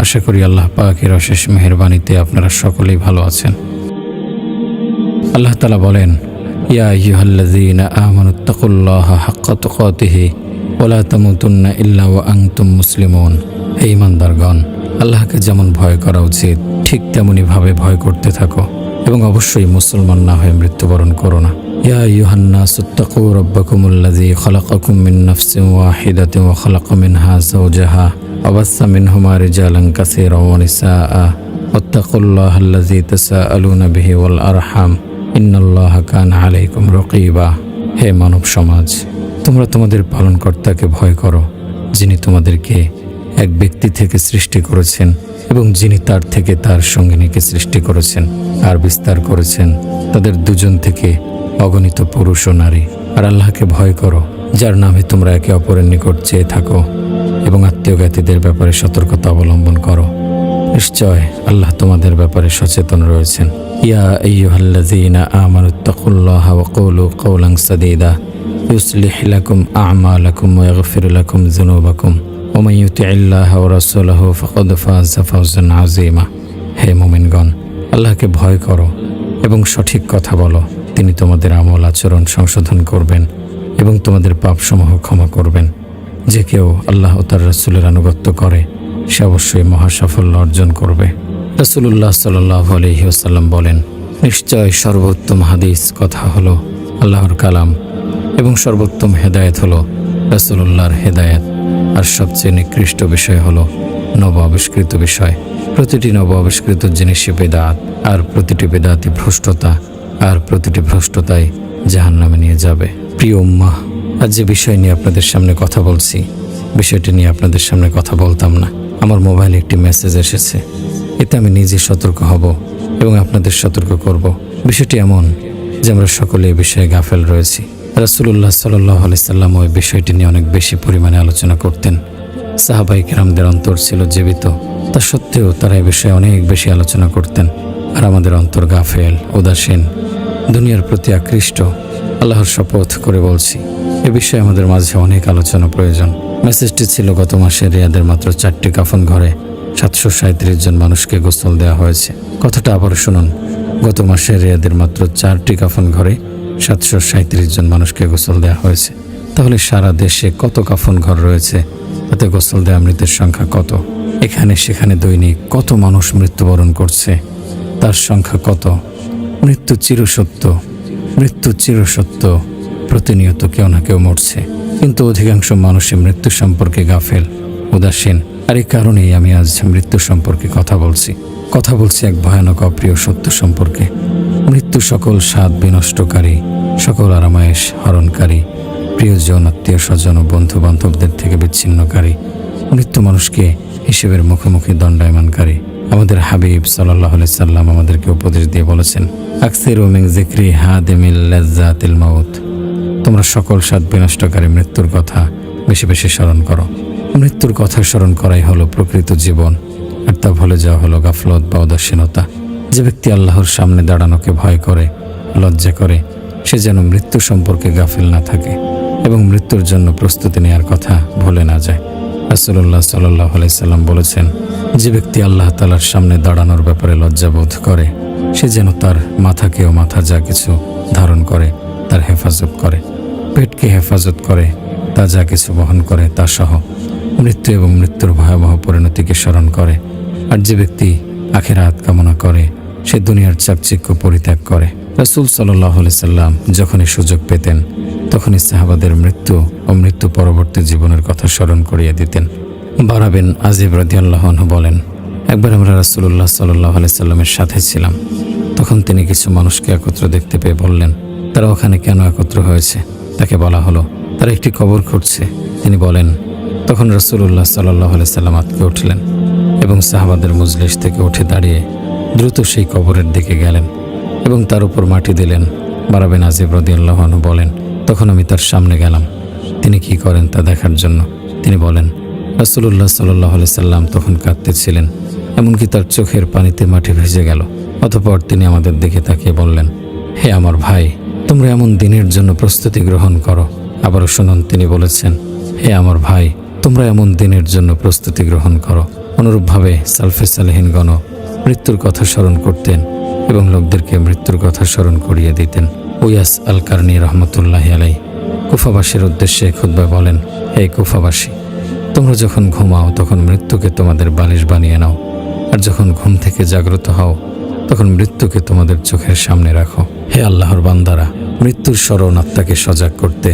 আশা করি আল্লাহ পাকের অশেষ মেহেরবানিতে আপনারা সকলেই ভালো আছেন। আল্লাহ তাআলা বলেন, ইয়া আইয়ুহাল্লাযীনা আমানুত্তাকুল্লাহা হাক্কা তুকাতিহি ওয়া লা তামুতুন্না ইল্লা ওয়া আনতুম মুসলিমুন। হে ঈমানদারগণ, আল্লাহকে যেমন ভয় করা উচিত ঠিক তেমনি ভাবে ভয় করতে থাকো এবং অবশ্যই মুসলমান না হয়ে মৃত্যুবরণ করো না। ইয়া আইয়ুহান নাসুত্তাকু রাব্বাকুমুল্লাযী খালাকাকুম মিন নাফসিন ওয়াহিদাতিন ওয়া খালাকা মিনহা যাওজাহা ওয়া বাসসা মিনহুমা রিজালান কাসীরান ওয়া নিসাআ ওয়াত্তাকুল্লাহাল্লাযী তাসাআলুনা বিহি ওয়াল আরহাম ইন্নাল্লাহা কানা আলাইকুম রাকীবা। হে মানব সমাজ, তোমরা তোমাদের পালনকর্তাকে ভয় করো, যিনি তোমাদেরকে এক ব্যক্তি থেকে সৃষ্টি করেছেন এবং যিনি তার থেকে তার সঙ্গিনীকে সৃষ্টি করেছেন আর বিস্তার করেছেন তাদের দুজন থেকে অগণিত পুরুষ ও নারী। আর আল্লাহকে ভয় করো, যার নামে তোমরা একে অপরের নিকট চেয়ে থাকো এবং আত্মীয় জ্ঞাতিদের ব্যাপারে সতর্কতা অবলম্বন করো। নিশ্চয় আল্লাহ তোমাদের ব্যাপারে সচেতন রয়েছেন। ইয়া আইয়ুহাল্লাযীনা আমানুত্তাকুল্লাহা ওয়া কুলু কাওলান সাদীদা ইউসলিহ লাকুম আ'মালাকুম ওয়া ইয়াগফির লাকুম যুনুবাকুম ওয়া মান ইউতি'ইল্লাহা ওয়া রাসূলাহু ফাকাদ ফাযা ফাওজান আযীমা। হে মুমিনগণ, আল্লাহকে ভয় করো এবং সঠিক কথা বলো। তিনি তোমাদের আমল আচরণ সংশোধন করবেন এবং তোমাদের পাপসমূহ ক্ষমা করবেন। যে কেউ আল্লাহ ও তার রাসূলের আনুগত্য করে সে অবশ্যই মহা সাফল্য অর্জন করবে। রাসূলুল্লাহ সাল্লাল্লাহু আলাইহি ওয়াসাল্লাম বলেন, নিশ্চয় সর্বোত্তম হাদিস কথা হলো আল্লাহর কালাম এবং সর্বোত্তম হেদায়েত হলো রাসূলুল্লাহর হেদায়েত। আর সবচেয়ে নিকৃষ্ট বিষয় হলো নব আবিষ্কৃত বিষয়। প্রতিটি নব আবিষ্কৃত জিনিসই বেদাত, আর প্রতিটি বেদাতই ভ্রষ্টতা, আর প্রতিটি ভ্রষ্টতাই জাহান্নামে নিয়ে যাবে। প্রিয় উম্মাহ, আজ যে বিষয় নিয়ে আপনাদের সামনে কথা বলছি, বিষয়টি নিয়ে আপনাদের সামনে কথা বলতাম না। আমার মোবাইলে একটি মেসেজ এসেছে, এতে আমি নিজে সতর্ক হব এবং আপনাদের সতর্ক করব। বিষয়টি এমন যে আমরা সকলে এই বিষয়ে গাফেল রয়েছি। রাসূলুল্লাহ সাল্লাল্লাহু আলাইহি সাল্লাম ওই বিষয়টি নিয়ে অনেক বেশি পরিমাণে আলোচনা করতেন। সাহাবায়ে কেরামদের অন্তর ছিল জীবিত, তা সত্ত্বেও তারা এই বিষয়ে অনেক বেশি আলোচনা করতেন। আর আমাদের অন্তর গাফেল, উদাসীন, দুনিয়ার প্রতি আকৃষ্ট। আল্লাহর শপথ করে বলছি, এ বিষয়ে আমাদের মাঝে অনেক আলোচনা প্রয়োজন। মেসেজটি ছিল, গত মাসে রিয়াদের মাত্র 4টি কাফন ঘরে 737 জন মানুষকে গোসল দেওয়া হয়েছে। কথাটা আবার শুনুন, গত মাসে রিয়াদের মাত্র 4টি কাফন ঘরে 737 জন মানুষকে গোসল দেওয়া হয়েছে। তাহলে সারা দেশে কত কাফন ঘর রয়েছে, তাতে গোসল দেওয়া মৃতের সংখ্যা কত? এখানে সেখানে দৈনিক কত মানুষ মৃত্যুবরণ করছে, তার সংখ্যা কত? মৃত্যু চিরসত্য, মৃত্যু চিরসত্য। প্রতিনিয়ত কেউ না কেউ মরছে, কিন্তু অধিকাংশ মানুষই মৃত্যু সম্পর্কে গাফেল, উদাসীন। আর এই কারণেই আমি আজ মৃত্যু সম্পর্কে কথা বলছি এক ভয়ানক অপ্রিয় সত্য সম্পর্কে। মৃত্যু সকল স্বাদ বিনষ্টকারী, সকল আরামায়েশ হরণকারী, প্রিয়জন, আত্মীয় স্বজন ও বন্ধু বান্ধবদের থেকে বিচ্ছিন্নকারী। মৃত্যু মানুষকে হিসেবের মুখোমুখি দণ্ডায়মানকারী। আমাদের হাবিব সাল্লাল্লাহু আলাইহি সাল্লাম আমাদেরকে উপদেশ দিয়ে বলেছেন, আকসিরু মিন যিকরি হাদিমিল লাযযাতিল মাউত। তোমরা সকল স্বাদ বিনষ্টকারী মৃত্যুর কথা বেশি বেশি স্মরণ করো। মৃত্যুর কথা স্মরণ করাই হলো প্রকৃত জীবন, আর তা ভুলে যাওয়া হলো গাফলত বা উদাসীনতা। যে ব্যক্তি আল্লাহর সামনে দাঁড়ানোকে ভয় করে, লজ্জা করে, সে যেন মৃত্যু সম্পর্কে গাফিল না থাকে এবং মৃত্যুর জন্য প্রস্তুতি নেওয়ার কথা ভুলে না যায়। রাসূলুল্লাহ সাল্লাল্লাহু আলাইহি সাল্লাম বলেছেন, যে ব্যক্তি আল্লাহ তাআলার সামনে দাঁড়ানোর ব্যাপারে লজ্জাবোধ করে, সে যেন তার মাথাকে ও মাথা যা কিছু ধারণ করে তার হেফাজত করে, পেটকে হেফাজত করে, তা যা কিছু বহন করে তা সহ মৃত্যু এবং মৃত্যুর ভয়াবহ পরিণতিকে স্মরণ করে। আর যে ব্যক্তি আখিরাত কামনা করে, সে দুনিয়ার চাকচিক্য পরিত্যাগ করে। রাসূল সাল্লাল্লাহু আলাইহি সাল্লাম যখনই সুযোগ পেতেন তখনই সাহাবাদের মৃত্যু ও মৃত্যু পরবর্তী জীবনের কথা স্মরণ করিয়ে দিতেন। বারা বিন আজিব রাদিয়াল্লাহু আনহু বলেন, একবার আমরা রাসূলুল্লাহ সাল্লাল্লাহু আলাইহি সাল্লামের সাথে ছিলাম। তখন তিনি কিছু মানুষকে একত্র দেখতে পেয়ে বললেন, তারা ওখানে কেন একত্র হয়েছে? তাকে বলা হলো, তারা একটি কবর খুঁড়ছে। তিনি বলেন, তখন রাসূলুল্লাহ সাল্লাল্লাহু আলাইহি সাল্লাম আঁতকে উঠলেন এবং সাহাবাদের মজলিস থেকে উঠে দাঁড়িয়ে দ্রুত সেই কবরের দিকে গেলেন এবং তার উপর মাটি দিলেন। বারা বিন আজিব রাদিয়াল্লাহু আনহু বলেন, তখন আমি তার সামনে গেলাম তিনি কি করেন তা দেখার জন্য। তিনি বলেন, রাসূলুল্লাহ সাল্লাল্লাহু আলাইহি সাল্লাম তখন কাঁদতেছিলেন, এমনকি তার চোখের পানিতে মাটি ভেসে গেল। অতঃপর তিনি আমাদের দিকে তাকিয়ে বললেন, হে আমার ভাই, তোমরা এমন দিনের জন্য প্রস্তুতি গ্রহণ করো। আবারও শুনুন, তিনি বলেছেন, হে আমার ভাই, তোমরা এমন দিনের জন্য প্রস্তুতি গ্রহণ করো অনুরূপভাবে সালফে সালেহিনগণ মৃত্যুর কথা স্মরণ করতেন এবং লোকদেরকে মৃত্যুর কথা স্মরণ করিয়ে দিতেন। উয়াস আল কারনি রহমতুল্লাহ আলাই কুফাবাসীর উদ্দেশ্যে খুতবায় বলেন, হে কুফাবাসী, তোমরা যখন ঘুমাও তখন মৃত্যুকে তোমাদের বালিশ বানিয়ে নাও, আর যখন ঘুম থেকে জাগ্রত হও তখন মৃত্যুকে তোমাদের চোখের সামনে রাখো। হে আল্লাহর বান্দারা, মৃত্যুর স্মরণ আত্মাকে সজাগ করতে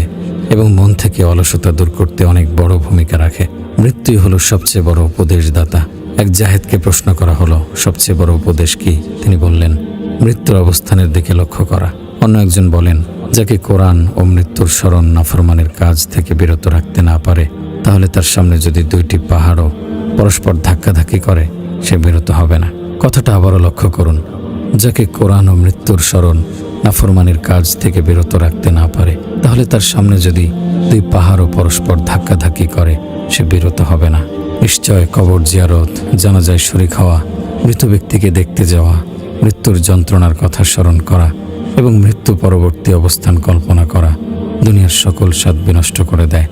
এবং মন থেকে অলসতা দূর করতে অনেক বড় ভূমিকা রাখে। মৃত্যুই হলো সবচেয়ে বড় উপদেশদাতা। এক জাহেদকে প্রশ্ন করা হলো, সবচেয়ে বড় উপদেশ কি? তিনি বললেন, মৃত্যুর অবস্থানের দিকে লক্ষ্য করা। অন্য একজন বলেন, যাকে কোরআন ও মৃত্যুর স্মরণ নাফরমানের কাজ থেকে বিরত রাখতে না পারে, তাহলে তার সামনে যদি দুইটি পাহাড়ও পরস্পর ধাক্কাধাক্কি করে, সে বিরত হবে না। কথাটা আবারও লক্ষ্য করুন, যাকে কোরআন ও মৃত্যুর স্মরণ নাফরমানের কাজ থেকে বিরত রাখতে না পারে, তাহলে তার সামনে যদি দুই পাহাড়ও পরস্পর ধাক্কাধাক্কি করে, সে বিরত হবে না। নিশ্চয় কবর জিয়ারত, জানাজায় শরীক হওয়া, মৃত ব্যক্তিকে দেখতে যাওয়া, মৃত্যুর যন্ত্রণার কথা স্মরণ করা এবং মৃত্যু পরবর্তী অবস্থান কল্পনা করা দুনিয়ার সকল স্বাদ বিনষ্ট করে দেয়,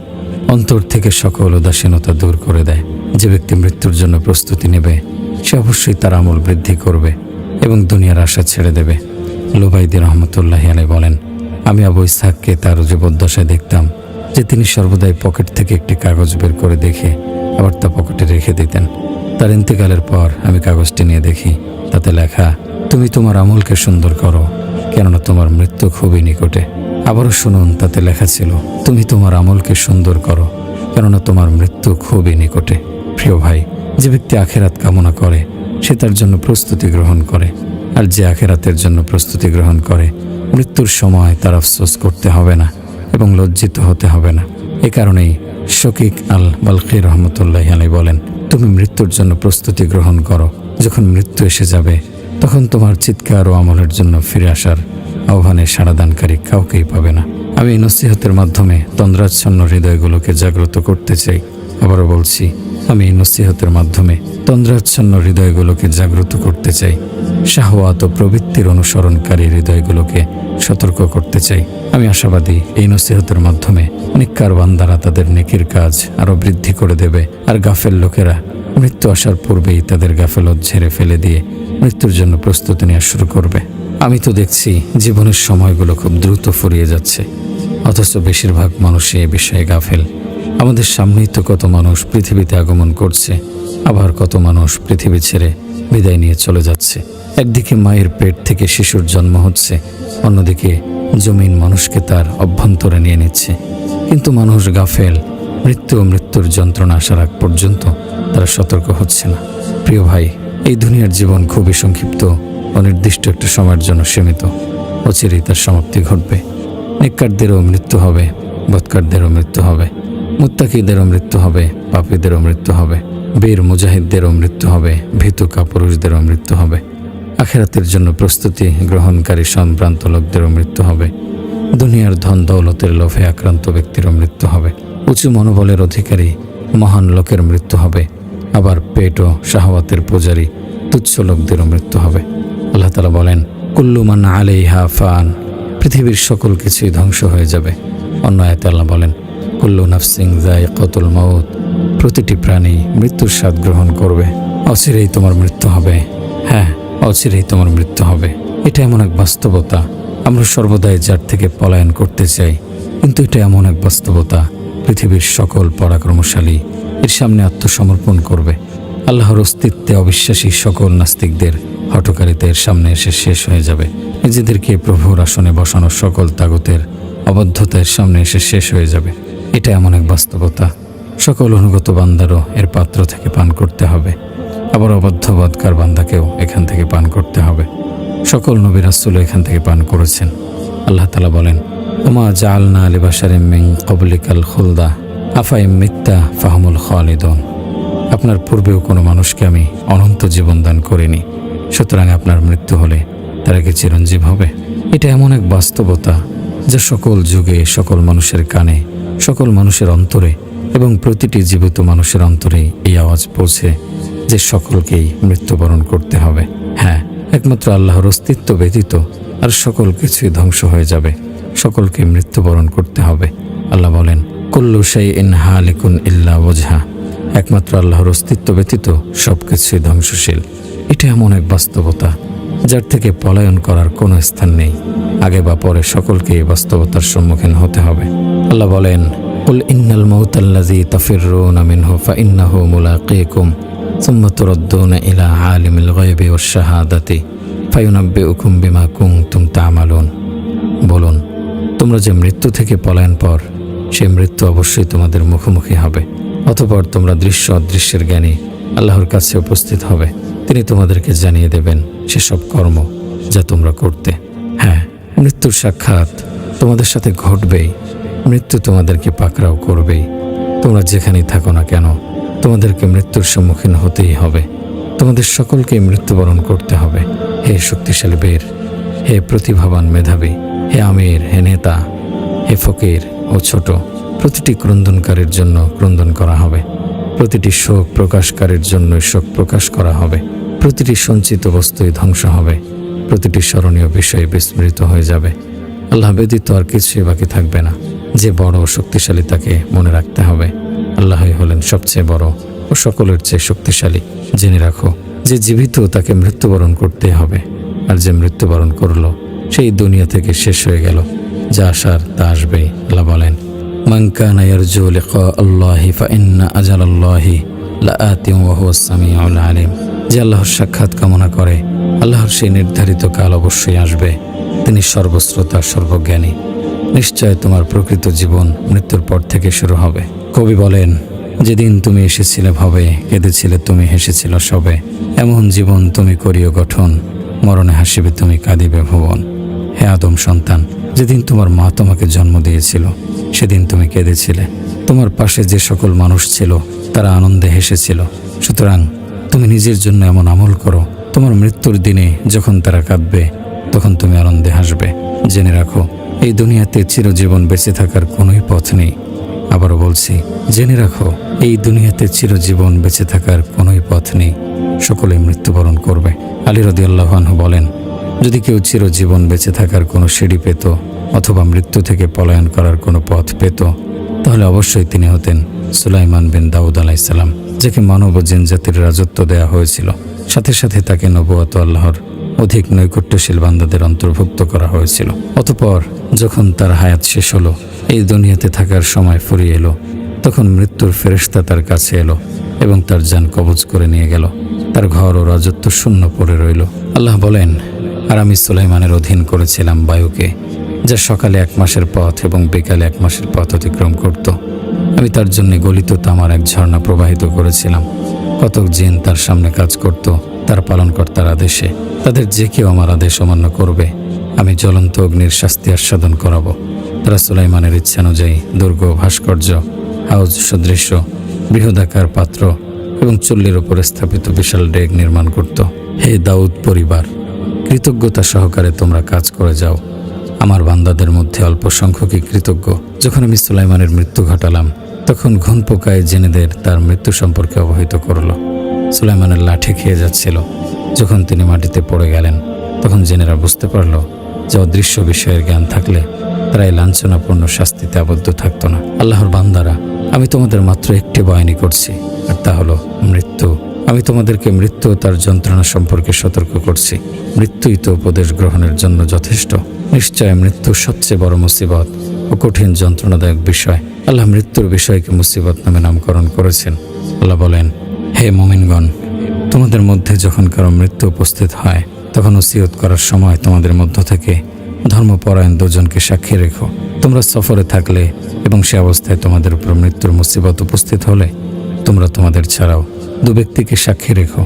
অন্তর থেকে সকল উদাসীনতা দূর করে দেয়। যে ব্যক্তি মৃত্যুর জন্য প্রস্তুতি নেবে, সে অবশ্যই তার আমল বৃদ্ধি করবে এবং দুনিয়ার আশা ছেড়ে দেবে। লুবাইদি রহমতুল্লাহ আলাই বলেন, আমি আবু ইসহাককে তার জীবদ্দশায় দেখতাম যে তিনি সর্বদাই পকেট থেকে একটি কাগজ বের করে দেখে আবার তা পকেটে রেখে দিতেন। তার ইন্তেকালের পর আমি কাগজটি নিয়ে দেখি, তাতে লেখা, তুমি তোমার আমলকে সুন্দর করো, কেননা তোমার মৃত্যু খুবই নিকটে। আবারও শুনুন, তাতে লেখা ছিল, তুমি তোমার আমলকে সুন্দর করো, কেননা তোমার মৃত্যু খুবই নিকটে। প্রিয় ভাই, যে ব্যক্তি আখেরাত কামনা করে সে তার জন্য প্রস্তুতি গ্রহণ করে, আর যে আখেরাতের জন্য প্রস্তুতি গ্রহণ করে, মৃত্যুর সময় তার আফসোস করতে হবে না এবং লজ্জিত হতে হবে না। এ কারণেই শকিক আল বালখি রহমতুল্লাহ আলাই বলেন, তুমি মৃত্যুর জন্য প্রস্তুতি গ্রহণ করো। যখন মৃত্যু এসে যাবে তখন তোমার চিৎকার ও আমলের জন্য ফিরে আসার আহ্বানে সাড়াদানকারী কাউকেই পাবে না। আমি এই নসিহতের মাধ্যমে তন্দ্রাচ্ছন্ন হৃদয়গুলোকে জাগ্রত করতে চাই। আবারও বলছি, আমি এই নসিহতের মাধ্যমে তন্দ্রাচ্ছন্ন হৃদয়গুলোকে জাগ্রত করতে চাই। শাহওয়াত ও প্রবৃত্তির অনুসরণকারী হৃদয়গুলোকে সতর্ক করতে চাই। আমি আশাবাদী এই নসিহতের মাধ্যমে নিক্কার বান্দারা তাদের নেকির কাজ আরও বৃদ্ধি করে দেবে, আর গাফেল লোকেরা মৃত্যু আসার পূর্বেই তাদের গাফেলত ঝেড়ে ফেলে দিয়ে মৃত্যুর জন্য প্রস্তুতি নেওয়া শুরু করবে। আমি তো দেখছি জীবনের সময়গুলো খুব দ্রুত ফুরিয়ে যাচ্ছে, অথচ বেশিরভাগ মানুষই এ বিষয়ে গাফেল। আমাদের সামনেই তো কত মানুষ পৃথিবীতে আগমন করছে, আবার কত মানুষ পৃথিবী ছেড়ে বিদায় নিয়ে চলে যাচ্ছে। একদিকে মায়ের পেট থেকে শিশুর জন্ম হচ্ছে, অন্যদিকে জমিন মানুষকে তার অভ্যন্তরে নিয়ে নিচ্ছে। কিন্তু মানুষ গাফেল, মৃত্যু ও মৃত্যুর যন্ত্রণা আসার আগ পর্যন্ত তারা সতর্ক হচ্ছে না। প্রিয় ভাই, এই দুনিয়ার জীবন খুবই সংক্ষিপ্ত, অনির্দিষ্ট একটা সময়ের জন্য সীমিত। অচিরেই তার সমাপ্তি ঘটবে। নেককারদেরও মৃত্যু হবে, বদকারদেরও মৃত্যু হবে, মুত্তাকিদেরও মৃত্যু হবে, পাপীদেরও মৃত্যু হবে, বীর মুজাহিদদেরও মৃত্যু হবে, ভীতু কাপুরুষদেরও মৃত্যু হবে, আখিরাতের জন্য প্রস্তুতি গ্রহণকারী সম্ভ্রান্ত লোকদেরও মৃত্যু হবে, দুনিয়ার ধন দৌলতের লোভে আক্রান্ত ব্যক্তিরও মৃত্যু হবে, উঁচু মনোবলের অধিকারী মহান লোকের মৃত্যু হবে, আবার পেট ও শাহওয়াতের পূজারী তুচ্ছ লোকদেরও মৃত্যু হবে। আল্লাহ তাআলা বলেন, কুল্লু মান আলাইহা ফান, পৃথিবীর সকল কিছুই ধ্বংস হয়ে যাবে। অন্য আয়াতে আল্লাহ বলেন, কুল্লু নাফসিন যায়িকাতুল মাউত, প্রতিটি প্রাণী মৃত্যুর স্বাদ গ্রহণ করবে। অচিরেই তোমার মৃত্যু হবে। হ্যাঁ, অচিরেই তোমার মৃত্যু হবে। এটা এমন এক বাস্তবতা, আমরা সর্বদাই যার থেকে পলায়ন করতে চাই, কিন্তু এটা এমন এক বাস্তবতা, পৃথিবীর সকল পরাক্রমশালী এর সামনে আত্মসমর্পণ করবে। আল্লাহর অস্তিত্বে অবিশ্বাসী সকল নাস্তিকদের হঠকারিতা এর সামনে এসে শেষ হয়ে যাবে। নিজেদেরকে প্রভুর আসনে বসানো সকল তাগুতের অবদ্ধতা এর সামনে এসে শেষ হয়ে যাবে। এটা এমন এক বাস্তবতা, সকল অনুগত বান্দারও এর পাত্র থেকে পান করতে হবে, আবার অবদ্ধ বদকার বান্দাকেও এখান থেকে পান করতে হবে। সকল নবী রাসূল এখান থেকে পান করেছেন। আল্লাহ তাআলা বলেন, ওমা জাআলনা লিবাশারিম মিন ক্বাবলিকাল খুলদা আফাইম মিত্তা ফাহুমুল খালিদুন, আপনার পূর্বেও কোনো মানুষকে আমি অনন্ত জীবন দান করিনি, সুতরাং আপনার মৃত্যু হলে তারা কি চিরঞ্জীব হবে? এটা এমন এক বাস্তবতা যা সকল যুগে সকল মানুষের কানে, সকল মানুষের অন্তরে এবং প্রতিটি জীবিত মানুষের অন্তরে এই আওয়াজ পৌঁছে যে সকলকেই মৃত্যুবরণ করতে হবে। হ্যাঁ, একমাত্র আল্লাহর অস্তিত্ব ব্যতীত আর সকল কিছুই ধ্বংস হয়ে যাবে, সকলকে মৃত্যুবরণ করতে হবে। আল্লাহ বলেন, কুল্লু শাইইন হালিকুন ইল্লা ওয়াজহা, একমাত্র আল্লাহর অস্তিত্ব ব্যতীত সবকিছুই ধ্বংসশীল। এটা এমন এক বাস্তবতা যার থেকে পলায়ন করার কোনো স্থান নেই। আগে বা পরে সকলকে এই বাস্তবতার সম্মুখীন হতে হবে। আল্লাহ বলেন, কুল ইন্নাল মাউতাল্লাযী তাফিররুনা মিনহু ফাইন্নাহু মুলাকীকুম সুম্মা তুরাদ্দুনা ইলা আলিমিল গায়বি ওয়াশ শাহাদাতি ফায়ুনাব্বিউকুম বিমা কুনতুম তা'মালুন। বলুন, তোমরা যে মৃত্যু থেকে পলায়ন পর, সেই মৃত্যু অবশ্যই তোমাদের মুখোমুখি হবে। অতঃপর তোমরা দৃশ্য অদৃশ্যের জ্ঞানী আল্লাহর কাছে উপস্থিত হবে। তিনি তোমাদেরকে জানিয়ে দেবেন সেসব কর্ম যা তোমরা করতে। হ্যাঁ, মৃত্যুর সাক্ষাৎ তোমাদের সাথে ঘটবেই। মৃত্যু তোমাদেরকে পাকড়াও করবেই। তোমরা যেখানেই থাকো না কেন, তোমাদেরকে মৃত্যুর সম্মুখীন হতেই হবে। তোমাদের সকলকেই মৃত্যুবরণ করতে হবে। হে শক্তিশালী বীর, হে প্রতিভাবান মেধাবী, হে আমির, হে নেতা, হে ফকির ও ছোট, প্রতিটি ক্রন্দনকারীর জন্য ক্রন্দন করা হবে। প্রতিটি শোক প্রকাশকারীর জন্য শোক প্রকাশ করা হবে। প্রতিটি সঞ্চিত বস্তুই ধ্বংস হবে। প্রতিটি স্মরণীয় বিষয় বিস্মৃত হয়ে যাবে। আল্লাহ ব্যতীত আর কিছুই বাকি থাকবে না। যে বড় ও শক্তিশালী তাকে মনে রাখতে হবে। আল্লাহই হলেন সবচেয়ে বড় ও সকলের চেয়ে শক্তিশালী। জেনে রাখো, যে জীবিত তাকে মৃত্যুবরণ করতে হবে, আর যে মৃত্যুবরণ করলো সেই দুনিয়া থেকে শেষ হয়ে গেল। যা আসার তা আসবেই। আল্লাহ বলেন, মান কানা ইয়ারজু লিকা আল্লাহি ফাইন্না আজালাল্লাহি লাআতিন ওয়া হুয়াস সামিউল আলিম। যে আল্লাহর সাক্ষাৎ কামনা করে, আল্লাহর সেই নির্ধারিত কাল অবশ্যই আসবে। তিনি সর্বশ্রোতা, সর্বজ্ঞানী। নিশ্চয় তোমার প্রকৃত জীবন মৃত্যুর পর থেকে শুরু হবে। কবি বলেন, যেদিন তুমি এসেছিলে ভবে, কেঁদেছিলে তুমি, হেসেছিল সবে। এমন জীবন তুমি করিও গঠন, মরণে হাসিবে তুমি, কাঁদিবে ভুবন। হে আদম সন্তান, যেদিন তোমার মা তোমাকে জন্ম দিয়েছিল সেদিন তুমি কেঁদেছিলে। তোমার পাশে যে সকল মানুষ ছিল তারা আনন্দে হেসেছিল। সুতরাং তুমি নিজের জন্য এমন আমল করো, তোমার মৃত্যুর দিনে যখন তারা কাঁদবে তখন তুমি আনন্দে হাসবে। জেনে রাখো, এই দুনিয়াতে চিরজীবন বেঁচে থাকার কোনোই পথ নেই। আবারও বলছি, জেনে রাখো, এই দুনিয়াতে চিরজীবন বেঁচে থাকার কোনোই পথ নেই। সকলেই মৃত্যুবরণ করবে। আলী রাদিয়াল্লাহু আনহু বলেন, যদি কেউ চিরজীবন বেঁচে থাকার কোনো সিঁড়ি পেত অথবা মৃত্যু থেকে পলায়ন করার কোনো পথ পেত, তাহলে অবশ্যই তিনি হতেন সুলাইমান বিন দাউদ আলাইহিস সালাম, যাকে মানব ও জিনজাতির রাজত্ব দেয়া হয়েছিল। সাথে সাথে তাকে নবুয়ত আল্লাহর অধিক নৈকট্যশীল বান্দাদের অন্তর্ভুক্ত করা হয়েছিল। অতঃপর যখন তার হায়াত শেষ হলো, এই দুনিয়াতে থাকার সময় ফুরিয়ে এলো, তখন মৃত্যুর ফেরেশতা তার কাছে এলো এবং তার জান কবজ করে নিয়ে গেল। তার ঘর ও রাজত্ব শূন্য পড়ে রইল। আল্লাহ বলেন, আর আমি সুলাইমানের অধীন করেছিলাম বায়ুকে, যা সকালে 1 মাসের পথ এবং বিকালে 1 মাসের পথ অতিক্রম করত। আমি তার জন্য গলিত তামার এক ঝর্ণা প্রবাহিত করেছিলাম। কতক জিন তার সামনে কাজ করত তার পালনকর্তার আদেশে। তাদের যে কেউ আমার আদেশ অমান্য করবে, আমি জ্বলন্ত অগ্নির শাস্তি আস্বাদন করাবো। তারা সুলাইমানের ইচ্ছানুযায়ী দুর্গ, ভাস্কর্য, হাউজ সদৃশ্য বৃহদাকার পাত্র এবং চুল্লির উপরে স্থাপিত বিশাল ডেক নির্মাণ করত। হে দাউদ পরিবার, কৃতজ্ঞতা সহকারে তোমরা কাজ করে যাও। আমার বান্দাদের মধ্যে অল্প সংখ্যকই কৃতজ্ঞ। যখন আমি সুলাইমানের মৃত্যু ঘটালাম, তখন ঘুণ পোকায় জেনেদের তার মৃত্যু সম্পর্কে অবহিত করল। সুলাইমানের লাঠি খেয়ে যাচ্ছিল। যখন তিনি মাটিতে পড়ে গেলেন, তখন জেনেরা বুঝতে পারল যে অদৃশ্য বিষয়ের জ্ঞান থাকলে তারা এই লাঞ্ছনাপূর্ণ শাস্তিতে আবদ্ধ থাকত না। আল্লাহর বান্দারা, আমি তোমাদের মাত্র একটি বয়ানি করছি, আর তা হলো মৃত্যু। আমি তোমাদেরকে মৃত্যু ও তার যন্ত্রণা সম্পর্কে সতর্ক করছি। মৃত্যুই তো উপদেশ গ্রহণের জন্য যথেষ্ট। নিশ্চয় মৃত্যু সবচেয়ে বড় মুসিবত ও কঠিন যন্ত্রণাদায়ক বিষয়। আল্লাহ মৃত্যুর বিষয়কে মুসিবত নামে নামকরণ করেছেন। আল্লাহ বলেন, হে মুমিনগণ, তোমাদের মধ্যে যখন কারো মৃত্যু উপস্থিত হয়, তখন ওসিয়ত করার সময় তোমাদের মধ্য থেকে ধর্মপরায়ণ 2 জনকে সাক্ষী রেখো। তোমরা সফরে থাকলে এবং সে অবস্থায় তোমাদের উপর মৃত্যুর মুসিবত উপস্থিত হলে তোমরা তোমাদের ছাড়াও 2 ব্যক্তিকে সাক্ষী রেখো।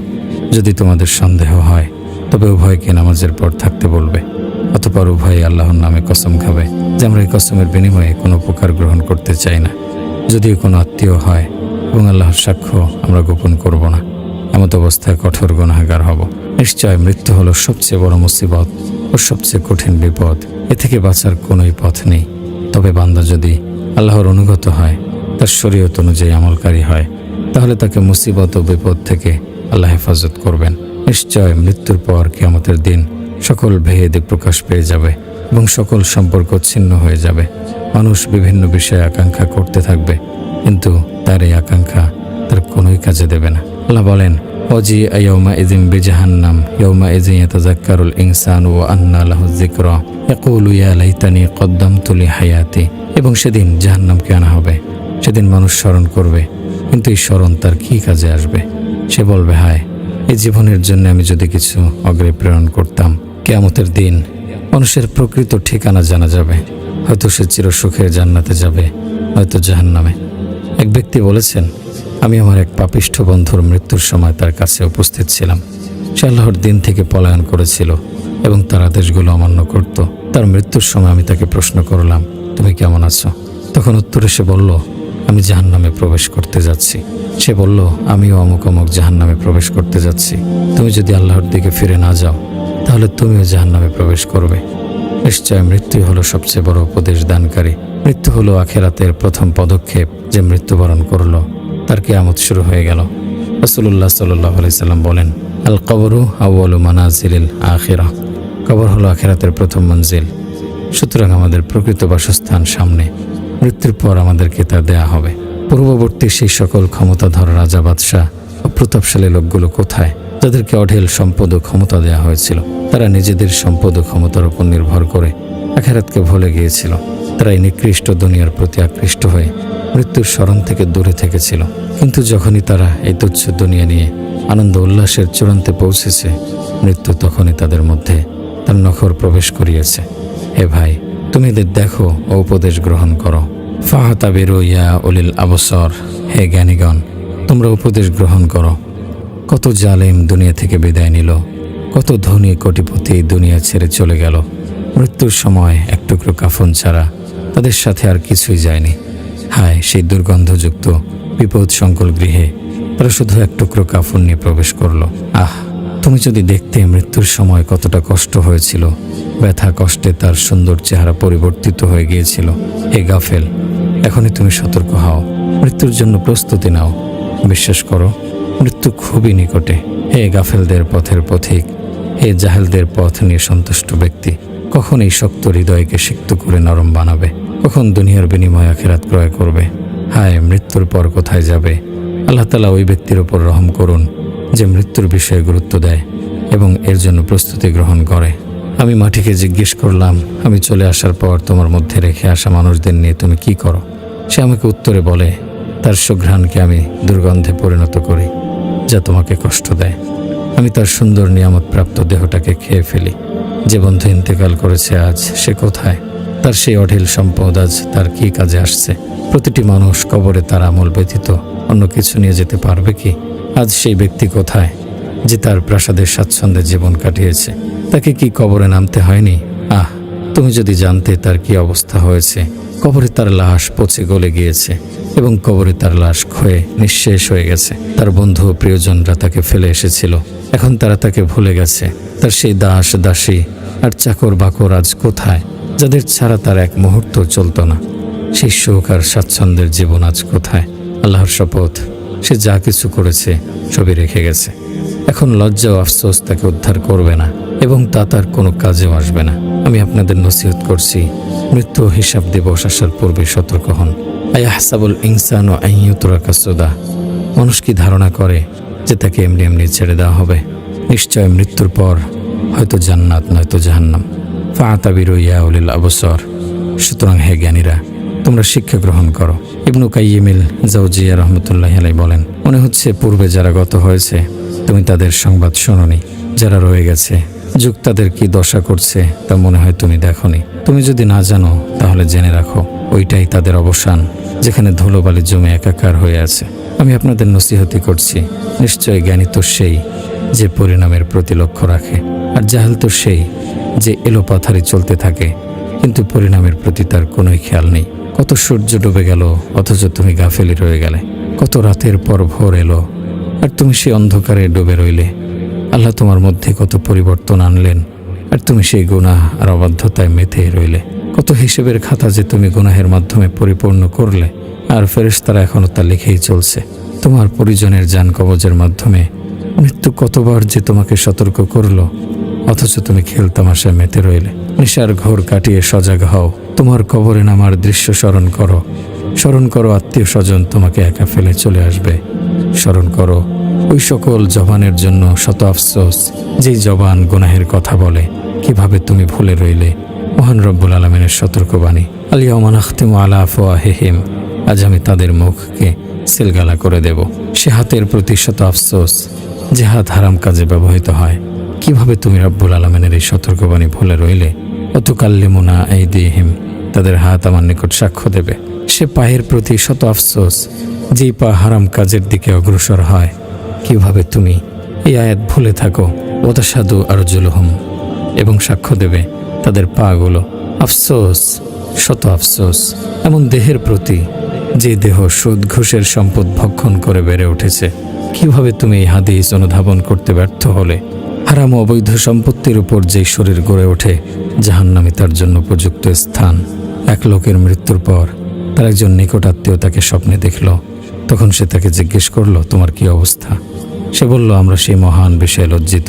যদি তোমাদের সন্দেহ হয়, তবে উভয়কে নামাজের পর থাকতে বলবে। অতঃপর উভয়ে আল্লাহর নামে কসম খাবে যে আমরা এই কসমের বিনিময়ে কোনো উপকার গ্রহণ করতে চাই না, যদিও কোনো আত্মীয় হয়, এবং আল্লাহর সাক্ষ্য আমরা গোপন করব না। এমত অবস্থায় কঠোর গুনাহগার হব। নিশ্চয় মৃত্যু হলো সবচেয়ে বড় মুসিবত ও সবচেয়ে কঠিন বিপদ। এ থেকে বাঁচার কোনোই পথ নেই। তবে বান্দা যদি আল্লাহর অনুগত হয়, তার শরীয়ত অনুযায়ী আমলকারী হয়, তাহলে তাকে মুসিবত ও বিপদ থেকে আল্লাহ হেফাজত করবেন। নিশ্চয় মৃত্যুর পর কিয়ামতের দিন সকল ভেদ প্রকাশ পেয়ে যাবে এবং সকল সম্পর্ক ছিন্ন হয়ে যাবে। মানুষ বিভিন্ন বিষয়ে আকাঙ্ক্ষা করতে থাকবে, কিন্তু তার এই আকাঙ্ক্ষা তার কোনোই কাজে দেবে না। আল্লাহ বলেন, ওয়াজি ইয়াউমা ইযিন বিজাহান্নাম ইয়াউমা ইযিন ইয়াতাযাক্কারুল ইনসানু ওয়া আন্না লাহু যিকরা ইয়াকুলু ইয়া লাইতানি কদ্দামতু লি হায়াতি। এবং সেদিন জাহান্নামকে আনা হবে। সেদিন মানুষ স্মরণ করবে, কিন্তু এই স্মরণ তার কি কাজে আসবে? সে বলবে, হায়, এই জীবনের জন্য আমি যদি কিছু অগ্রে প্রেরণ করতাম। কিয়ামতের দিন মানুষের প্রকৃত ঠিকানা জানা যাবে। হয়তো সে চিরসুখের জান্নাতে যাবে, হয়তো জাহান্নামে। এক ব্যক্তি বলেছেন, আমি আমার এক পাপিষ্ঠ বন্ধুর মৃত্যুর সময় তার কাছে উপস্থিত ছিলাম। সে আল্লাহর দিন থেকে পলায়ন করেছিল এবং তার আদেশগুলো অমান্য করত। তার মৃত্যুর সময় আমি তাকে প্রশ্ন করলাম, তুমি কেমন আছো? তখন উত্তরে সে বলল, আমি জাহান্নামে প্রবেশ করতে যাচ্ছি। সে বলল, আমিও অমুক অমুক জাহান্নামে প্রবেশ করতে যাচ্ছি। তুমি যদি আল্লাহর দিকে ফিরে না যাও, তাহলে তুমিও জাহান্নামে প্রবেশ করবে। নিশ্চয় মৃত্যুই হলো সবচেয়ে বড় উপদেশ দানকারী। মৃত্যু হলো আখিরাতের প্রথম পদক্ষেপ। যে মৃত্যুবরণ করলো তার কিয়ামত শুরু হয়ে গেল। রাসূলুল্লাহ সাল্লাল্লাহু আলাইহি সাল্লাম বলেন, আল কবরু আউয়ালু মানাজিলিল আখিরাহ। কবর হলো আখিরাতের প্রথম মঞ্জিল। সুতরাং আমাদের প্রকৃত বাসস্থান সামনে। মৃত্যুর পর আমাদেরকে তা দেয়া হবে। পূর্ববর্তী সেই সকল ক্ষমতাধর রাজা বাদশাহ ও প্রতাপশালী লোকগুলো কোথায়, যাদেরকে অঢেল সম্পদ ও ক্ষমতা দেয়া হয়েছিল? তারা নিজেদের সম্পদ ও ক্ষমতার উপর নির্ভর করে আখিরাতকে ভুলে গিয়েছিল। তারা এই নিকৃষ্ট দুনিয়ার প্রতি আকৃষ্ট হয়ে মৃত্যুর স্মরণ থেকে দূরে থেকেছিল। কিন্তু যখনই তারা এই তুচ্ছ দুনিয়া নিয়ে আনন্দ উল্লাসের চূড়ান্তে পৌঁছেছে, মৃত্যু তখনই তাদের মধ্যে তার নখর প্রবেশ করিয়েছে। হে ভাই, তুমি এদের দেখো ও উপদেশ গ্রহণ করো। ফাহতাবিরু ইয়া উলিল আবসার। হে জ্ঞানীগণ, তোমরা উপদেশ গ্রহণ করো। কত জালেম দুনিয়া থেকে বিদায় নিল, কত ধনী কোটিপতি দুনিয়া ছেড়ে চলে গেল। মৃত্যুর সময় এক টুকরো কাফন ছাড়া তাদের সাথে আর কিছুই যায়নি। হায়, সেই দুর্গন্ধযুক্ত বিপদ সংকুল গৃহে তারা শুধু এক টুকরো কাফন নিয়ে প্রবেশ করলো। আহ, তুমি যদি দেখতে মৃত্যুর সময় কতটা কষ্ট হয়েছিল। ব্যথা কষ্টে তার সুন্দর চেহারা পরিবর্তিত হয়ে গিয়েছিল। হে গাফেল, এখনই তুমি সতর্ক হও, মৃত্যুর জন্য প্রস্তুতি নাও। বিশ্বাস করো, মৃত্যু খুবই নিকটে। হে গাফেলদের পথের পথিক, হে জাহেলদের পথ নিয়ে সন্তুষ্ট ব্যক্তি, কখন এই শক্ত হৃদয়কে সিক্ত করে নরম বানাবে? কখন দুনিয়ার বিনিময়ে আখিরাত ক্রয় করবে? হায়, মৃত্যুর পর কোথায় যাবে? আল্লাহ তাআলা ওই ব্যক্তির উপর রহম করুন যে মৃত্যুর বিষয়ে গুরুত্ব দেয় এবং এর জন্য প্রস্তুতি গ্রহণ করে। আমি মাটিকে জিজ্ঞেস করলাম, আমি চলে আসার পর তোমার মধ্যে রেখে আসা মানুষদের নিয়ে তুমি কি করো? সে আমাকে উত্তরে বলে, তার সুঘ্রাণকে আমি দুর্গন্ধে পরিণত করি, যা তোমাকে কষ্ট দেয়। আমি তার সুন্দর নিয়ামতপ্রাপ্ত দেহটাকে খেয়ে ফেলি। যে বন্ধু ইন্তেকাল করেছে আজ সে কোথায়? তার সেই অঢেল সম্পদ আজ তার কি কাজে আসছে? প্রতিটি মানুষ কবরে তার আমল ব্যতীত অন্য কিছু নিয়ে যেতে পারবে কি? আজ সেই ব্যক্তি কোথায় যে তার প্রাসাদের স্বাচ্ছন্দ্যে জীবন কাটিয়েছে? তাকে কি কবরে নামতে হয়নি? আহ, তুমি যদি জানতে তার কি অবস্থা হয়েছে। কবরে তার লাশ পচে গলে গিয়েছে এবং কবরে তার লাশ ক্ষয়ে নিঃশেষ হয়ে গেছে। তার বন্ধু ও প্রিয়জনরা তাকে ফেলে এসেছিল, এখন তারা তাকে ভুলে গেছে। তার সেই দাস দাসী আর চাকর বাকর আজ কোথায়, যাদের ছাড়া তার এক মুহূর্ত চলত না? সেই সুখ আর স্বাচ্ছন্দ্যের জীবন আজ কোথায়? আল্লাহর শপথ, সে যা কিছু করেছে সবই রেখে গেছে। এখন লজ্জা ও আফসোস তাকে উদ্ধার করবে না এবং তা তার কোনো কাজেও আসবে না। আমি আপনাদের নসিহত করছি, মৃত্যু হিসাব দিবস আসার পূর্বে সতর্ক হন। আয়াহসাবুল ইনসানু আন ইউতরাকা সুদা। মানুষ কি ধারণা করে যে তাকে এমনি এমনি ছেড়ে দেওয়া হবে? নিশ্চয় মৃত্যুর পর হয়তো জান্নাত নয়তো জাহান্নাম। ফাতাবিরু ইয়া উলিল আবসার। সুতরাং হে জ্ঞানীরা, তোমরা শিক্ষা গ্রহণ করো। ইবনু কাইয়িমিল জাওজিয়া রাহমাতুল্লাহি আলাইহি বলেন, মনে হচ্ছে পূর্বে যারা গত হয়েছে তুমি তাদের সংবাদ শোনোনি। যারা রয়ে গেছে যুগ তাদের কি দশা করছে তা মনে হয় তুমি দেখোনি। তুমি যদি না জানো তাহলে জেনে রাখো, ওইটাই তাদের অবসান, যেখানে ধুলোবালি জমে একাকার হয়ে আছে। আমি আপনাদের নসিহতি করছি, নিশ্চয় জ্ঞানী তো সেই যে পরিণামের প্রতি লক্ষ্য রাখে, আর জাহেল তো সেই যে এলোপাথারি চলতে থাকে কিন্তু পরিণামের প্রতি তার কোনোই খেয়াল নেই। কত সূর্য ডুবে গেল অথচ তুমি গাফেলি রয়ে গেলে। কত রাতের পর ভোর এলো আর তুমি সেই অন্ধকারে ডুবে রইলে। আল্লাহ তোমার মধ্যে কত পরিবর্তন আনলেন আর তুমি সেই গুনাহ আর অবাধ্যতায় মেতে রইলে। কত হিসেবের খাতা যে তুমি গুনাহের মাধ্যমে পরিপূর্ণ করলে, আর ফেরেশতারা এখনও তা লিখেই চলছে। তোমার পরিজনের জান কবজের মাধ্যমে মৃত্যু কতবার যে তোমাকে সতর্ক করলো, অথচ তুমি খেলতামাশায় মেতে রইলে। নেশার ঘোর কাটিয়ে সজাগ হও, তোমার কবরে নামার দৃশ্য স্মরণ করো। স্মরণ করো আত্মীয় স্বজন তোমাকে একা ফেলে চলে আসবে, স্মরণ করো ওই সকল জবানের জন্য শত আফসোস, যেই জবান গুনাহের কথা বলে। কিভাবে তুমি ভুলে রইলে মহান রব্বুল আলামিনের সতর্কবাণী, আল-ইয়াওমা নাখতিমু আলা আফওয়াহিহিম, আজ আমি তাদের মুখকে সিলগালা করে দেব। সে হাতের প্রতি শত আফসোস, যে হাত হারাম কাজে ব্যবহৃত হয়। কিভাবে তুমি রব্বুল আলামিনের এই সতর্কবাণী ভুলে রইলে? ওয়াতুকাল্লিমুনা আইদিহিম, তাদের হাত আমার নিকট সাক্ষ্য দেবে। সে পায়ের প্রতি শত আফসোস, যেই পা হারাম কাজের দিকে অগ্রসর হয়। কিভাবে তুমি এই আয়াত ভুলে থাকো? ওয়াতাশহাদু আরজুলুহুম, এবং সাক্ষ্য দেবে তাদের পাগুলো। আফসোস, শত আফসোস এমন দেহের প্রতি, যে দেহ সুদ ঘুষের সম্পদ ভক্ষণ করে বেড়ে উঠেছে। কিভাবে তুমি এই হাদিস অনুধাবন করতে ব্যর্থ হলে? হারাম ও অবৈধ সম্পত্তির উপর যেই শরীর গড়ে ওঠে, জাহান্নামী তার জন্য উপযুক্ত স্থান। এক লোকের মৃত্যুর পর তার একজন নিকট আত্মীয় তাকে স্বপ্নে দেখল। তখন সে তাকে জিজ্ঞেস করলো, তোমার কি অবস্থা? সে বলল, আমরা সেই মহান বিষয়ে লজ্জিত।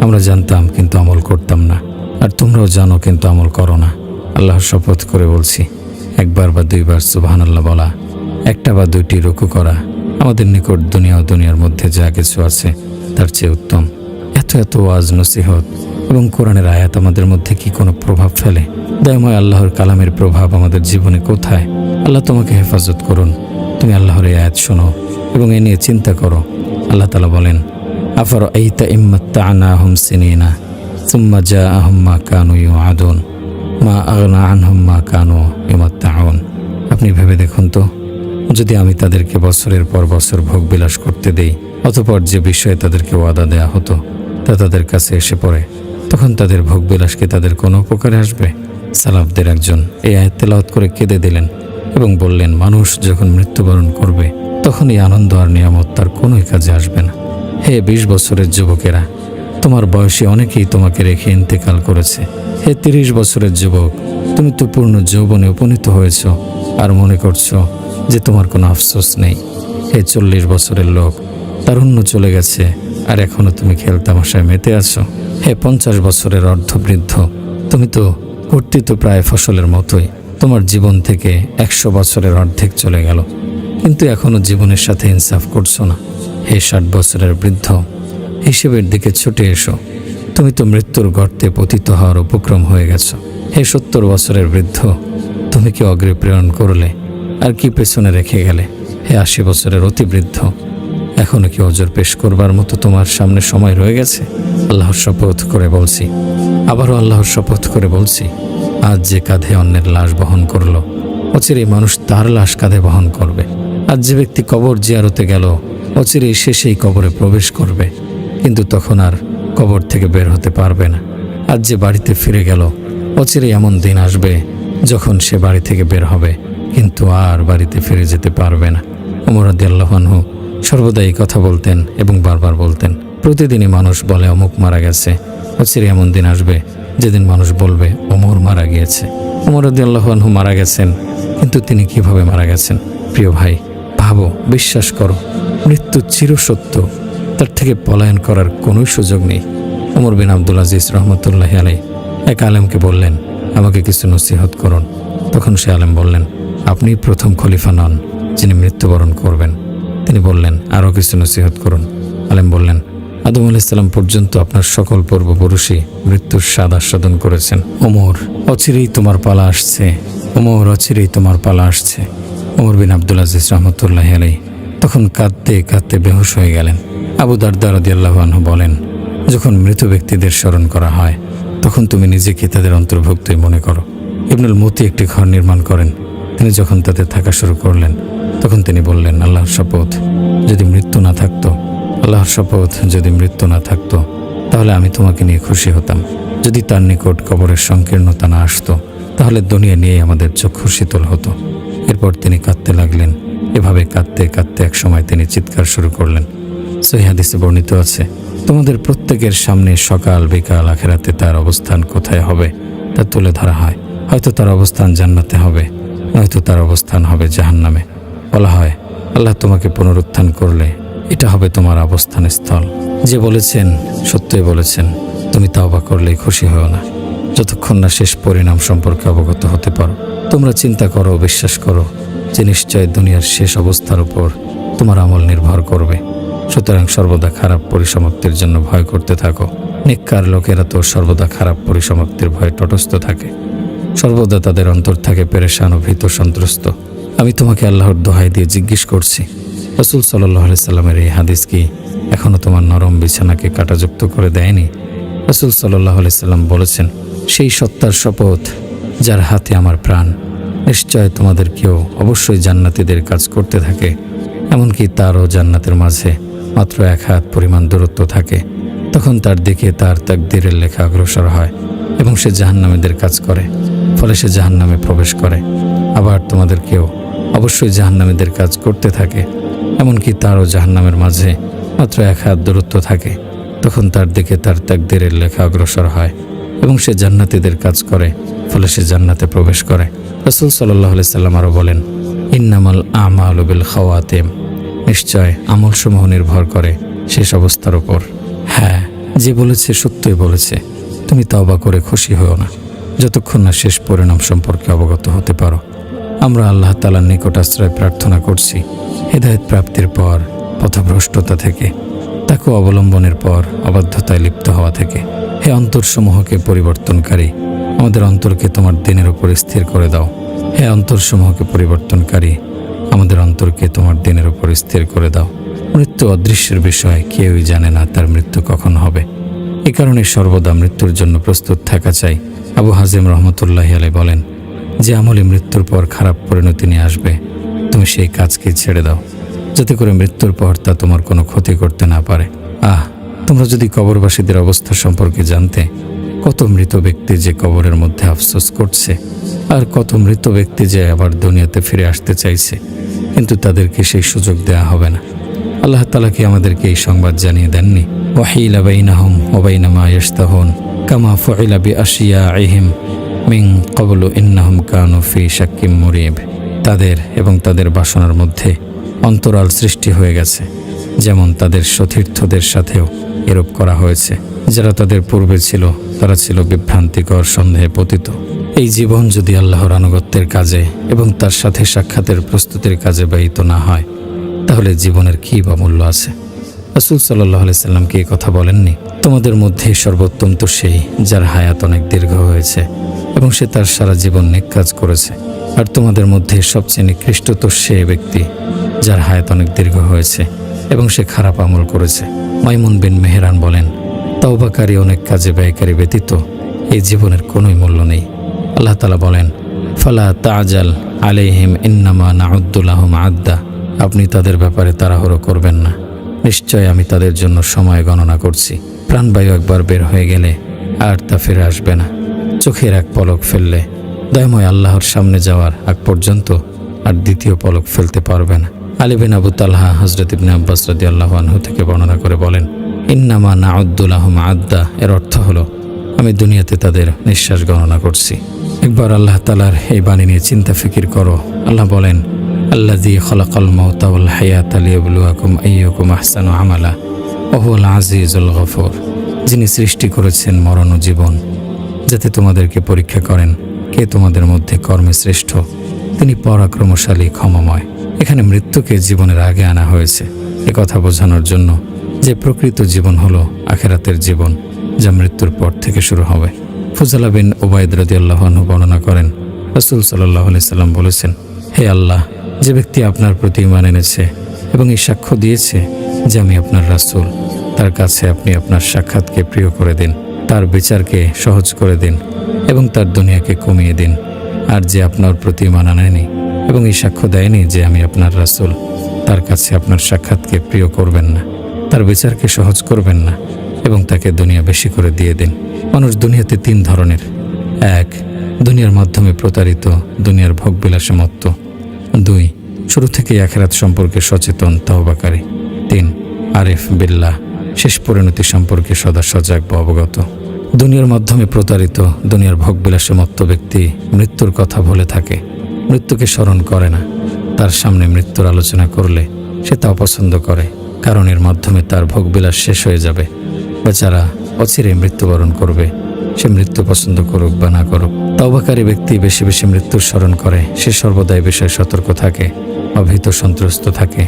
আমরা জানতাম কিন্তু আমল করতাম না, আর তোমরাও জানো কিন্তু আমল করো না। আল্লাহর শপথ করে বলছি, একবার বা দুইবার সুবহানাল্লাহ বলা, একটা বা দুইটি রুকু করা আমাদের নিকট দুনিয়া ও দুনিয়ার মধ্যে যা কিছু আছে তার চেয়ে উত্তম। এত এত ওয়াজ নসিহত এবং কোরআনের আয়াত আমাদের মধ্যে কি কোনো প্রভাব ফেলে? দয়াময় আল্লাহর কালামের প্রভাব আমাদের জীবনে কোথায়? আল্লাহ তোমাকে হেফাজত করুন। তুমি আল্লাহর এই আয়াত শোনো এবং এ নিয়ে চিন্তা করো। আল্লাহ তাআলা বলেন, আফারাআইতা ইম্মাত্তা'নাহুম সিনিনা সুম্মা জাআহুম মা কানু ইউআদুন মা আগনা আনহুম মা কানু ইউমাত্তাউন। আপনি ভেবে দেখুন তো, যদি আমি তাদেরকে বছরের পর বছর ভোগ বিলাস করতে দেই, অতঃপর যে বিষয়ে তাদেরকে ওয়াদা দেয়া হতো তা তাদের কাছে এসে পড়ে, তখন তাদের ভোগ বিলাসকে তাদের কোনো উপকারে আসবে? সালাফদের একজন এই আয়াত তেলাওয়াত করে কেঁদে দিলেন এবং বললেন, মানুষ যখন মৃত্যুবরণ করবে তখন এই আনন্দ আর নিয়ামত তার কোনোই কাজে আসবে না। হে 20 বছরের যুবকেরা, তোমার বয়সী অনেকেই তোমাকে রেখে ইন্তেকাল করেছে। হে 30 বছরের যুবক, তুমি তো পূর্ণ যৌবনে উপনীত হয়েছ আর মনে করছো যে তোমার কোনো আফসোস নেই। হে 40 বছরের লোক, তারুণ্য চলে গেছে আর এখনো তুমি খেলতামাশায় মেতে আছো। হে 50 বছরের অর্ধবৃদ্ধ, তুমি তো কর্তৃত্ব প্রায় ফসলের মতোই। তোমার জীবন থেকে 100 বছরের অর্ধেক চলে গেল, কিন্তু এখনো জীবনের সাথে ইনসাফ করছো না। হে 60 বছরের বৃদ্ধ, হিসেবের দিকে ছুটে এসো, তুমি তো মৃত্যুর গর্তে পতিত হওয়ার উপক্রম হয়ে গেছো। হে 70 বছরের বৃদ্ধ, তুমি কি অগ্রে প্রেরণ করলে আর কি পেছনে রেখে গেলে? হে 80 বছরের অতিবৃদ্ধ, এখনো কি অজর পেশ করবার মতো তোমার সামনে সময় রয়ে গেছে? আল্লাহর শপথ করে বলছি, আবারও আল্লাহর শপথ করে বলছি, আজ যে কাঁধে অন্যের লাশ বহন করলো, অচিরেই মানুষ তার লাশ কাঁধে বহন করবে। আজ যে ব্যক্তি কবর জিয়ারতে গেল, অচিরেই সে সেই কবরে প্রবেশ করবে, কিন্তু তখন আর কবর থেকে বের হতে পারবে না। আজ যে বাড়িতে ফিরে গেল, অচিরেই এমন দিন আসবে যখন সে বাড়ি থেকে বের হবে, কিন্তু আর বাড়িতে ফিরে যেতে পারবে না। ওমর রাদিয়াল্লাহু আনহু সর্বদা এই কথা বলতেন এবং বারবার বলতেন, প্রতিদিনই মানুষ বলে অমুক মারা গেছে, অচিরেই এমন দিন আসবে যেদিন মানুষ বলবে ওমর মারা গিয়েছে। ওমর রাদিয়াল্লাহু আনহু মারা গেছেন, কিন্তু তিনি কিভাবে মারা গেছেন? প্রিয় ভাই, ভাবো, বিশ্বাস করো, মৃত্যু চিরসত্য, তার থেকে পলায়ন করার কোনো সুযোগ নেই। ওমর বিন আব্দুল আজিজ রহমতুল্লাহি আলাইহি এক আলেমকে বললেন, আমাকে কিছু নসিহত করুন। তখন সে আলেম বললেন, আপনি প্রথম খলিফা নন যিনি মৃত্যুবরণ করবেন। তিনি বললেন, আরও কিছু নসিহত করুন। আলেম বললেন, আদম আলাইহিস সালাম পর্যন্ত আপনার সকল পূর্বপুরুষই মৃত্যুর স্বাদ আস্বাদন করেছেন। ওমর, অচিরেই তোমার পালা আসছে। ওমর, অচিরেই তোমার পালা আসছে। ওমর বিন আব্দুল আজিজ রহমতুল্লাহি আলাইহি তখন কাঁদতে কাঁদতে বেহুশ হয়ে গেলেন। আবু দারদা রাদিয়াল্লাহু আনহু বলেন, যখন মৃত ব্যক্তিদের স্মরণ করা হয় তখন তুমি নিজেকে তাদের অন্তর্ভুক্তই মনে করো। ইবনুল মতি একটি ঘর নির্মাণ করেন। তিনি যখন তাতে থাকা শুরু করলেন তখন তিনি বললেন, আল্লাহর শপথ, যদি মৃত্যু না থাকতো, আল্লাহর শপথ, যদি মৃত্যু না থাকতো তাহলে আমি তোমাকে নিয়ে খুশি হতাম। যদি তার নিকট কবরের সংকীর্ণতা না আসতো তাহলে দুনিয়া নিয়ে আমাদের চক্ষু শীতল হতো। এরপর তিনি কাঁদতে লাগলেন। এভাবে কাঁদতে কাঁদতে এক সময় তিনি চিৎকার শুরু করলেন। সহিহ হাদিসে বর্ণিত আছে, তোমাদের প্রত্যেকের সামনে সকাল বিকাল আখিরাতে তার অবস্থান কোথায় হবে তা তুলে ধরা হয়। হয়তো তার অবস্থান জান্নাতে হবে, নয়তো তার অবস্থান হবে জাহান্নামে। বলা হয়, আল্লাহ তোমাকে পুনরুত্থান করলে এটা হবে তোমার অবস্থান স্থল। যে বলেছেন সত্যই বলেছেন, তুমি তওবা করলেই খুশি হও না যতক্ষণ না শেষ পরিণাম সম্পর্কে অবগত হতে পারো। তোমরা চিন্তা করো, বিশ্বাস করো যে নিশ্চয় দুনিয়ার শেষ অবস্থার উপর তোমার আমল নির্ভর করবে। সুতরাং সর্বদা খারাপ পরিসমাপ্তির জন্য ভয় করতে থাকো। নেককার লোকেরা তো সর্বদা খারাপ পরিসমাপ্তির ভয়ে তটস্থ থাকে, সর্বদা তাদের অন্তর থাকে পেরেশান ও ভীত সন্ত্রস্ত। আমি তোমাকে আল্লাহর দোহাই দিয়ে জিজ্ঞেস করছি, রাসূল সাল্লাল্লাহু আলাইহি সাল্লামের এই হাদিস কি এখনও তোমার নরম বিছানাকে কাঁটাযুক্ত করে দেয়নি? রাসূল সাল্লাল্লাহু আলাইহি সাল্লাম বলেছেন, সেই সত্তার শপথ যার হাতে আমার প্রাণ, নিশ্চয় তোমাদের কেউ অবশ্যই জান্নাতীদের কাজ করতে থাকে, এমনকি তারও জান্নাতের মাঝে মাত্র 1 হাত পরিমাণ দূরত্ব থাকে। তখন তার দিকে তার তাকদীরের লেখা অগ্রসর হয় এবং সে জাহান্নামীদের কাজ করে, ফলে সে জাহান্নামে প্রবেশ করে। আবার তোমাদের কেউ অবশ্যই জাহান্নামীদের কাজ করতে থাকে, এমনকি তারও জাহান্নামের মাঝে মাত্র 1 হাত দূরত্ব থাকে। তখন তার দিকে তার তাকদীরের লেখা অগ্রসর হয় এবং সে জান্নাতীদের কাজ করে, ফলে সে জান্নাতে প্রবেশ করে। রাসূল সাল্লাল্লাহু আলাইহি সাল্লাম আরও বলেন, ইন্নামাল আমালু বিল খাওয়াতিম, নিশ্চয় আমলসমূহ নির্ভর করে শেষ অবস্থার উপর। হ্যাঁ, যে বলেছে সত্যই বলেছে। তুমি তওবা করে খুশি হও না যতক্ষণ না শেষ পরিণাম সম্পর্কে অবগত হতে পারো। আমরা আল্লাহ তাআলার নিকট আশ্রয় প্রার্থনা করছি হেদায়েত প্রাপ্তির পর পথভ্রষ্টতা থেকে, তাকে অবলম্বনের পর অবাধ্যতায় লিপ্ত হওয়া থেকে। হে অন্তরসমূহকে পরিবর্তনকারী, আমাদের অন্তরকে তোমার দিনের উপর স্থির করে দাও। হে অন্তরসমূহকে পরিবর্তনকারী, আমাদের অন্তরকে তোমার দিনের উপর স্থির করে দাও। মৃত্যু অদৃশ্যের বিষয়, কেউই জানে না তার মৃত্যু কখন হবে। এ কারণে সর্বদা মৃত্যুর জন্য প্রস্তুত থাকা চাই। আবু হাজিম রহমতুল্লাহি আলাইহি বলেন, যে আমলে মৃত্যুর পর খারাপ পরিণতি নিয়ে আসবে, তুমি সেই কাজকে ছেড়ে দাও, যাতে করে মৃত্যুর পর তা তোমার কোনো ক্ষতি করতে না পারে। তোমরা যদি কবরবাসীদের অবস্থা সম্পর্কে জানতে, কত মৃত ব্যক্তি যে কবরের মধ্যে আফসোস করছে, আর কত মৃত ব্যক্তি যে আবার দুনিয়াতে ফিরে আসতে চাইছে, কিন্তু তাদেরকে সেই সুযোগ দেয়া হবে না। আল্লাহ তাআলা কি আমাদেরকে এই সংবাদ জানিয়ে দেননি? ওয়াহিলা বাইনাহুম ওয়া বাইনা মা ইয়াশতাহুন কামা ফুইলা বিআশিয়াইহিম মিন ক্বাবলু ইন্নাহুম কানু ফি শাক্কিম মুরিব। তাদের এবং তাদের বাসনার মধ্যে অন্তরাল সৃষ্টি হয়ে গেছে, যেমন তাদের সতীর্থদের সাথেও এরূপ করা হয়েছে। যারা তাদের পূর্বে ছিল, তারা ছিল বিভ্রান্তিকর সন্দেহে পতিত। এই জীবন যদি আল্লাহর আনুগত্যের কাজে এবং তার সাথে সাক্ষাতের প্রস্তুতির কাজে ব্যয়িত না হয়, তাহলে জীবনের কী বা মূল্য আছে? রাসূল সাল্লাল্লাহু আলাইহি সাল্লাম কি কথা বলেননি, তোমাদের মধ্যে সর্বোত্তম তো সেই যার হায়াত অনেক দীর্ঘ হয়েছে এবং সে তার সারা জীবন নেক কাজ করেছে, আর তোমাদের মধ্যে সবচেয়ে নিকৃষ্ট তো সে ব্যক্তি যার হায়াত অনেক দীর্ঘ হয়েছে এবং সে খারাপ আমল করেছে। মাইমুন বিন মেহরান বলেন, তওবাকারী অনেক কাজে ব্যয়কারী ব্যতীত এই জীবনের কোনোই মূল্য নেই। আল্লাহ তাআলা বলেন, ফালা তাজাল আলাইহিম ইন্নামা নাউদ্দু লাহুম আদ্দা, আপনি তাদের ব্যাপারে তাড়াহুড়ো করবেন না, নিশ্চয় আমি তাদের জন্য সময় গণনা করছি। প্রাণবায়ু একবার বের হয়ে গেলে আর তা ফিরে আসবে না। চোখের এক পলক ফেললে দয়াময় আল্লাহর সামনে যাওয়ার আগ পর্যন্ত আর দ্বিতীয় পলক ফেলতে পারবে না। আলী বিন আবু তালহা হযরত ইবনে আব্বাস রাদিয়াল্লাহু আনহু থেকে বর্ণনা করে বলেন, ইন্নামা নাউদ্দু লাহুম আদ্দা, এর অর্থ হলো আমি দুনিয়াতে তাদের নিঃশ্বাস গণনা করছি। একবার আল্লাহ তাআলার এই বাণী নিয়ে চিন্তা ফিকির করো। আল্লাহ বলেন, আল্লাযী খালাকাল মাউতা ওয়াল হায়াতা লিয়াবলুয়াকুম আইয়ুকুম আহসানু আমালা ওয়া হুয়াল আজিজুল গফুর, যিনি সৃষ্টি করেছেন মরণ ও জীবন, যাতে তোমাদেরকে পরীক্ষা করেন কে তোমাদের মধ্যে কর্মে শ্রেষ্ঠ, তিনি পরাক্রমশালী ক্ষমাময়। এখানে মৃত্যুকে জীবনের আগে আনা হয়েছে এ কথা বোঝানোর জন্য যে প্রকৃত জীবন হলো আখিরাতের জীবন, যা মৃত্যুর পর থেকে শুরু হবে। ফুজালা বিন উবাইদ রাদিয়াল্লাহু আনহু বর্ণনা করেন, রাসূল সাল্লাল্লাহু আলাইহি সাল্লাম বলেছেন, হে আল্লাহ, যে ব্যক্তি আপনার প্রতি ঈমান এনেছে এবং এই সাক্ষ্য দিয়েছে যে আমি আপনার রাসূল, তার কাছে আপনি আপনার সাক্ষাৎকে প্রিয় করে দিন, তার বিচারকে সহজ করে দিন এবং তার দুনিয়াকে কমিয়ে দিন। আর যে আপনার প্রতি ঈমান আনেনি এবং এই সাক্ষ্য দেয়নি যে আমি আপনার রাসূল, তার কাছে আপনার সাক্ষাৎকে প্রিয় করবেন না, তার বিচারকে সহজ করবেন না এবং তাকে দুনিয়া বেশি করে দিয়ে দিন। মানুষ দুনিয়াতে 3 ধরনের: 1, দুনিয়ার মাধ্যমে প্রতারিত, দুনিয়ার ভোগবিলাসে মত্ত। 2, শুরু থেকেই আখিরাত সম্পর্কে সচেতন, তওবাকারী। 3, আরিফ বিল্লাহ, শেষ পরিণতি সম্পর্কে সদা সজাগ বা অবগত। দুনিয়ার মাধ্যমে প্রতারিত, দুনিয়ার ভোগবিলাসে মত্ত ব্যক্তি মৃত্যুর কথা ভুলে থাকে, মৃত্যুকে স্মরণ করে না। তার সামনে মৃত্যুর আলোচনা করলে সে তা অপছন্দ করে, কারণ এর মাধ্যমে তার ভোগবিলাস শেষ হয়ে যাবে। বেচারা অচিরে মৃত্যুবরণ করবে, সে মৃত্যু পছন্দ করুক বা না করুক। তওবাকারী ব্যক্তি বেশি বেশি মৃত্যুর স্মরণ করে, সে সর্বদাই বিষয়ে সতর্ক থাকে, অভীত সন্ত্রস্ত থাকে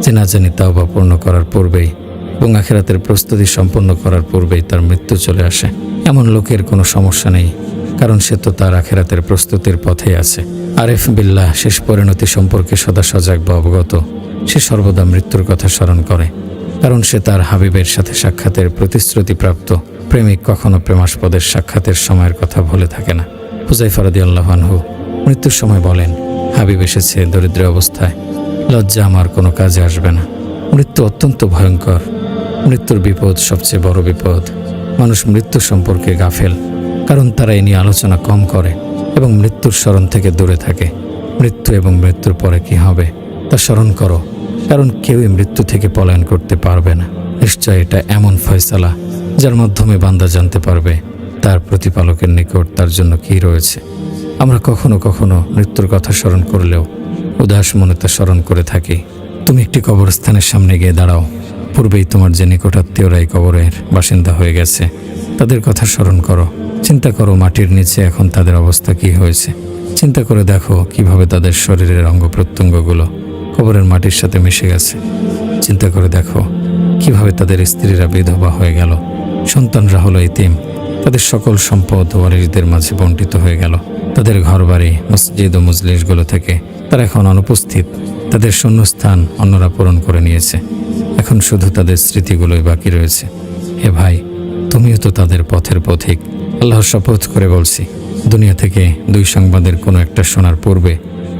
যে না জানি তাওবা পূর্ণ করার পূর্বেই এবং আখিরাতের প্রস্তুতি সম্পন্ন করার পূর্বেই তার মৃত্যু চলে আসে। এমন লোকের কোনো সমস্যা নেই, কারণ সে তো তার আখিরাতের প্রস্তুতির পথেই আছে। আরেফ বিল্লাহ শেষ পরিণতি সম্পর্কে সদা সজাগ বা অবগত। সে সর্বদা মৃত্যুর কথা স্মরণ করে, কারণ সে তার হাবিবের সাথে সাক্ষাতের প্রতিশ্রুতিপ্রাপ্ত। প্রেমিক কখনো প্রেমাস্পদের সাক্ষাতের সময়ের কথা ভুলে থাকে না। হুযায়ফা রাদিয়াল্লাহু আনহু মৃত্যুর সময় বলেন, হাবিব এসেছে দরিদ্র অবস্থায়, লজ্জা আমার কোনো কাজে আসবে না। মৃত্যু অত্যন্ত ভয়ঙ্কর। মৃত্যুর বিপদ সবচেয়ে বড় বিপদ। মানুষ মৃত্যু সম্পর্কে গাফেল, কারণ তারা এ নিয়ে আলোচনা কম করে এবং মৃত্যুর স্মরণ থেকে দূরে থাকে। মৃত্যু এবং মৃত্যুর পরে কি হবে তা স্মরণ করো, কারণ কেউই মৃত্যু থেকে পলায়ন করতে পারবে না। নিশ্চয় এটা এমন ফয়সালা যার মাধ্যমে বান্দা জানতে পারবে তার প্রতিপালকের নিকট তার জন্য কি রয়েছে। আমরা কখনো কখনো মৃত্যুর কথা স্মরণ করলেও উদাস মনে তা স্মরণ করে থাকি। তুমি একটি কবরস্থানের সামনে গিয়ে দাঁড়াও। পূর্বেই তোমার যে নিকটাত্মীয়রা এই কবরের বাসিন্দা হয়ে গেছে তাদের কথা স্মরণ করো। চিন্তা করো মাটির নিচে এখন তাদের অবস্থা কি হয়েছে। চিন্তা করে দেখো কিভাবে তাদের শরীরের অঙ্গ প্রত্যঙ্গগুলো কবরের মাটির সাথে মিশে গেছে। চিন্তা করে দেখো কিভাবে তাদের স্ত্রীরা বিধবা হয়ে গেল, সন্তানরা হলো এতিম, তাদের সকল সম্পদ ওয়ারিসদের মাঝে বণ্টিত হয়ে গেল। তাদের ঘরবাড়ি, মসজিদ ও মজলিসগুলো থেকে তারা এখন অনুপস্থিত। তাদের শূন্যস্থান অন্যরা পূরণ করে নিয়েছে। এখন শুধু তাদের স্মৃতিগুলোই বাকি রয়েছে। হে ভাই, তুমিও তো তাদের পথের পথিক। আল্লাহর শপথ করে বলছি, দুনিয়া থেকে দুই সংবাদের কোনো একটা শোনার পূর্বে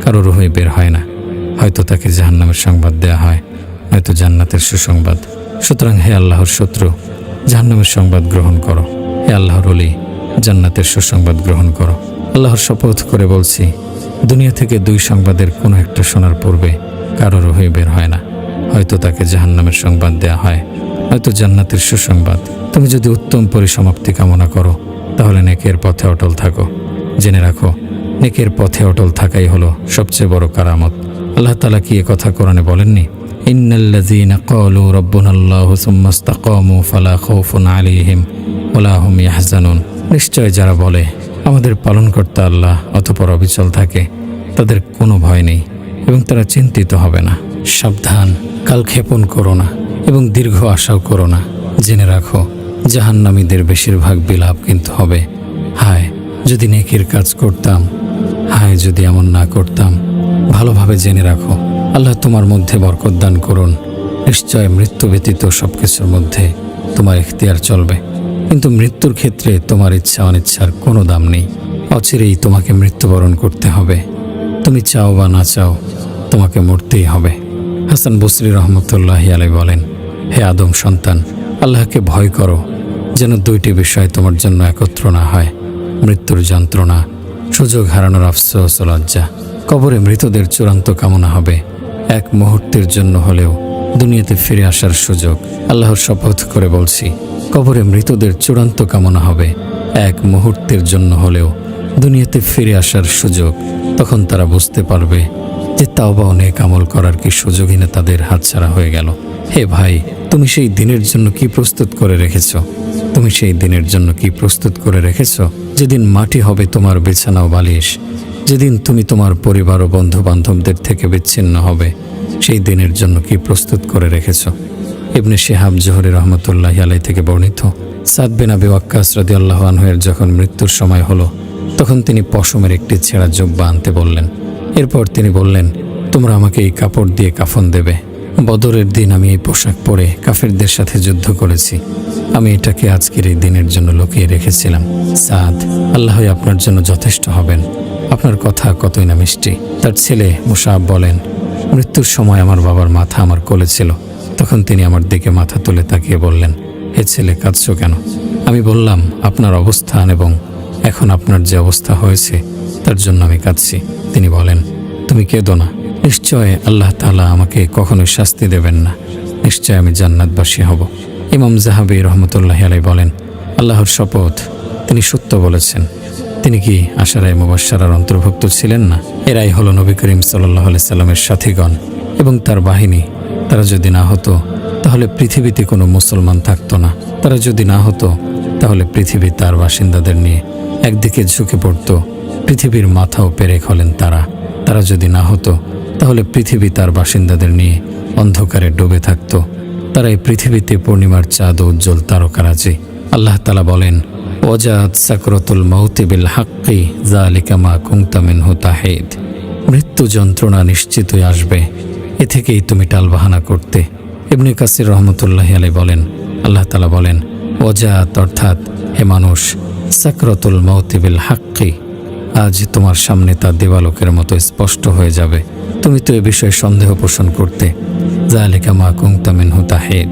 কারো রুহই বের হয় না। হয়তো তাকে জাহান্নামের সংবাদ দেয়া হয়, হয়তো জান্নাতের সুসংবাদ। সুতরাং হে আল্লাহর শত্রু, জাহান্নামের সংবাদ গ্রহণ করো। হে আল্লাহর ওলি, জান্নাতের সুসংবাদ গ্রহণ করো। আল্লাহর শপথ করে বলছি, দুনিয়া থেকে দুই সংবাদের কোনো একটা শোনার পূর্বে কারো রুহই বের হয় না। হয়তো তাকে জাহান্নামের সংবাদ দেয়া হয়, হয়তো জান্নাতের সুসংবাদ। তুমি যদি উত্তম পরিসমাপ্তি কামনা করো তাহলে নেকের পথে অটল থাকো। জেনে রাখো, নেকের পথে অটল থাকাই হলো সবচেয়ে বড় কারামত। আল্লাহ তাআলা কি কথা কোরআনে বলেননি? ইন্নাল্লাযীনা ক্বালু রাব্বুনাল্লাহু সুম্মা ইসতাকামু ফালা খাউফুন আলাইহিম ওয়ালা হুম ইয়াহজানুন। নিশ্চয় যারা বলে আমাদের পালনকর্তা আল্লাহ, অতঃপর অবিচল থাকে, তাদের কোনো ভয় নেই এবং তারা চিন্তিত হবে না। সাবধান, কালক্ষেপণ করো না এবং দীর্ঘ আশাও করো না। জেনে রাখো, জাহান্নামীদের বেশিরভাগ বিলাপ কিন্তু হবে, হায় যদি নেকির কাজ করতাম, হায় যদি এমন না করতাম। ভালোভাবে জেনে রাখো, আল্লাহ তোমার মধ্যে বরকত দান করুন। নিশ্চয় মৃত্যু ব্যতীত সব কিছুর মধ্যে তোমার ইখতিয়ার চলবে, কিন্তু মৃত্যুর ক্ষেত্রে তোমার ইচ্ছা অনিচ্ছার কোনো দাম নেই। অচিরেই তোমাকে মৃত্যুবরণ করতে হবে। তুমি চাও বা না চাও, তোমাকে মরতেই হবে। হাসান বসরি রহমতুল্লাহি আলাইহি বলেন, হে আদম সন্তান, আল্লাহকে ভয় করো যেন দুইটি বিষয় তোমার জন্য একত্র না হয়, মৃত্যুর যন্ত্রণা, সুযোগ হারানোর আফসোস ও লজ্জা। কবরে মৃতদের চূড়ান্ত কামনা হবে এক মুহূর্তের জন্য হলেও দুনিয়াতে ফিরে আসার সুযোগ। আল্লাহর শপথ করে বলছি, কবরে মৃতদের চূড়ান্ত কামনা হবে এক মুহূর্তের জন্য হলেও দুনিয়াতে ফিরে আসার সুযোগ। তখন তারা বুঝতে পারবে যে তাওবা ও নেক আমল করার কি সুযোগই না তাদের হাতছাড়া হয়ে গেল। হে ভাই, তুমি সেই দিনের জন্য কি প্রস্তুত করে রেখেছ? তুমি সেই দিনের জন্য কি প্রস্তুত করে রেখেছ যেদিন মাটি হবে তোমার বিছানা ও বালিশ, যেদিন তুমি তোমার পরিবার ও বন্ধু বান্ধবদের থেকে বিচ্ছিন্ন হবে? সেই দিনের জন্য কি প্রস্তুত করে রেখেছ? ইবনে শিহাব জোহরি রহমতুল্লাহি আলাইহি থেকে বর্ণিত, সাদ বিন আবি ওয়াক্কাস রাদিয়াল্লাহু আনহু এর যখন মৃত্যুর সময় হলো তখন তিনি পশমের একটি ছেঁড়া জুব্বা আনতে বললেন। এরপর তিনি বললেন, তোমরা আমাকে এই কাপড় দিয়ে কাফন দেবে। বদরের দিন আমি এই পোশাক পরে কাফেরদের সাথে যুদ্ধ করেছি। আমি এটাকে আজকের এই দিনের জন্য লুকিয়ে রেখেছিলাম। সাদ, আল্লাহই আপনার জন্য যথেষ্ট হবেন। আপনার কথা কতই না মিষ্টি। তার ছেলে মুসাব বলেন, মৃত্যুর সময় আমার বাবার মাথা আমার কোলে ছিল। তখন তিনি আমার দিকে মাথা তুলে তাকিয়ে বললেন, হে ছেলে, কাঁদছো কেন? আমি বললাম, আপনার অবস্থান এবং এখন আপনার যে অবস্থা হয়েছে তার জন্য আমি কাঁদছি। তিনি বলেন, তুমি কেঁদো না। নিশ্চয় আল্লাহ তাআলা আমাকে কখনোই শাস্তি দেবেন না। নিশ্চয় আমি জান্নাতবাসী হব। ইমাম যাহাবী রহমতুল্লাহি আলাইহি বলেন, আল্লাহর শপথ, তিনি সত্য বলেছেন। তিনি কি আশারায়ে মুবাশশারার অন্তর্ভুক্ত ছিলেন না? এরাই হলো নবী করিম সাল্লাল্লাহু আলাইহি সাল্লামের সাথীগণ এবং তার বাহিনী। তারা যদি না হতো তাহলে পৃথিবীতে কোনো মুসলমান থাকতো না। তারা যদি না হতো তাহলে পৃথিবী তার বাসিন্দাদের নিয়ে একদিকে ঝুঁকে পড়ত। পৃথিবীর মাথাও পেরেক হলেন তারা। তারা যদি না হতো তাহলে পৃথিবী তার বাসিন্দাদের নিয়ে অন্ধকারে ডুবে থাকত, তারা এই পৃথিবীতে পূর্ণিমার চাঁদ ও উজ্জ্বল তারকারাজি। আল্লাহ তাআলা বলেন, ওয়াজাত সাকরাতুল মাউতি বিল হাক্কি যালিকা মা কুনতা মিনহু তাহিদ। মৃত্যু যন্ত্রণা নিশ্চিতই আসবে, এ থেকেই তুমি টালবাহানা করতে। ইবনে কাসির রহমতুল্লাহি আলাইহি বলেন, আল্লাহ তাআলা বলেন, ওয়াজাত অর্থাৎ হে মানুষ, সাকরাতুল মাউতি বিল হাক্কি, আজ তোমার সামনে তা দেবালোকের মতো স্পষ্ট হয়ে যাবে। তুমি তো এ বিষয়ে সন্দেহ পোষণ করতে। যালিকা মা কুনতা মিনহু তাহিদ,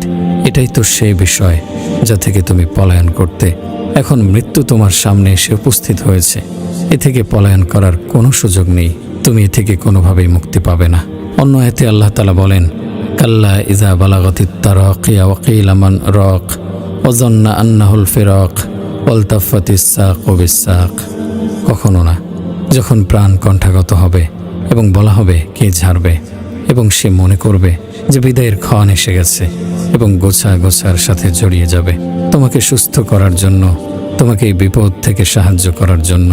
এটাই তো সেই বিষয় যা থেকে তুমি পলায়ন করতে। এখন মৃত্যু তোমার সামনে এসে উপস্থিত হয়েছে, এ থেকে পলায়ন করার কোনো সুযোগ নেই। তুমি এ থেকে কোনোভাবেই মুক্তি পাবে না। অন্য আয়াতে আল্লাহ তাআলা বলেন, কাল্লা ইযা বালাগাতিত তারাকিয়া ওয়া কিলা মান রাক ওয়া যান্না আন্নাহুল ফিরাক ওয়ালতাফাতিস সাকু বিস-সাক। কখনো না, যখন প্রাণ কণ্ঠাগত হবে এবং বলা হবে কে ঝাড়বে, এবং সে মনে করবে যে বিদায়ের ক্ষণ এসে গেছে এবং গোছার সাথে জড়িয়ে যাবে। তোমাকে সুস্থ করার জন্য, তোমাকে এই বিপদ থেকে সাহায্য করার জন্য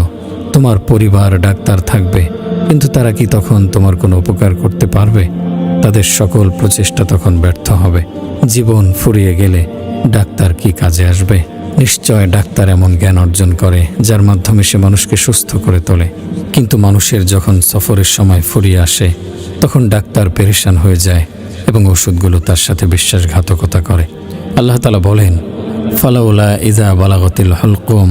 তোমার পরিবার ডাক্তার থাকবে, কিন্তু তারা কি তখন তোমার কোনো উপকার করতে পারবে? তাদের সকল প্রচেষ্টা তখন ব্যর্থ হবে। জীবন ফুরিয়ে গেলে ডাক্তার কি কাজে আসবে? নিশ্চয় ডাক্তার এমন জ্ঞান অর্জন করে যার মাধ্যমে সে মানুষকে সুস্থ করে তোলে, কিন্তু মানুষের যখন সফরের সময় ফুরিয়ে আসে তখন ডাক্তার পেরেশান হয়ে যায় এবং ওষুধগুলো তার সাথে বিশ্বাসঘাতকতা করে। আল্লাহ তাআলা বলেন, ফালাউলা ইযা বালাগাতিল হুলকুম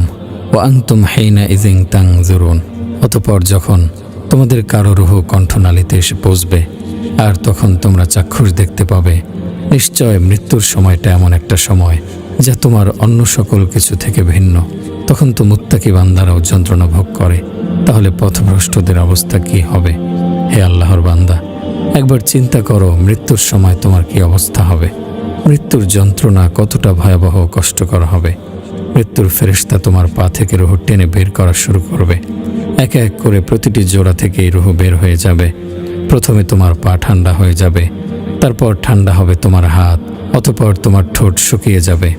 ওয়া আনতুম হিনা ইযিন তানজুরুন। অতঃপর যখন তোমাদের কারো রূহ কণ্ঠনালীতে এসে পৌঁছবে আর তখন তোমরা চাক্ষুষ দেখতে পাবে, নিশ্চয় মৃত্যুর সময়টা এমন একটা সময় যা তোমার অন্য সকল কিছু থেকে ভিন্ন। তখন তো মুত্তাকি বান্দারাও যন্ত্রণা ভোগ করে, তাহলে পথভ্রষ্টদের অবস্থা কি হবে? হে আল্লাহর বান্দা, একবার চিন্তা করো মৃত্যুর সময় তোমার কি অবস্থা হবে। মৃত্যুর যন্ত্রণা কতটা ভয়াবহ কষ্টকর হবে। মৃত্যুর ফেরেশতা তোমার পা থেকে রুহ টেনে বের করা শুরু করবে। এক এক করে প্রতিটি জোড়া থেকেই রুহ বের হয়ে যাবে। প্রথমে তোমার পা ঠান্ডা হয়ে যাবে, তারপর ঠান্ডা হবে তোমার হাত, অতঃপর তোমার ঠোঁট শুকিয়ে যাবে,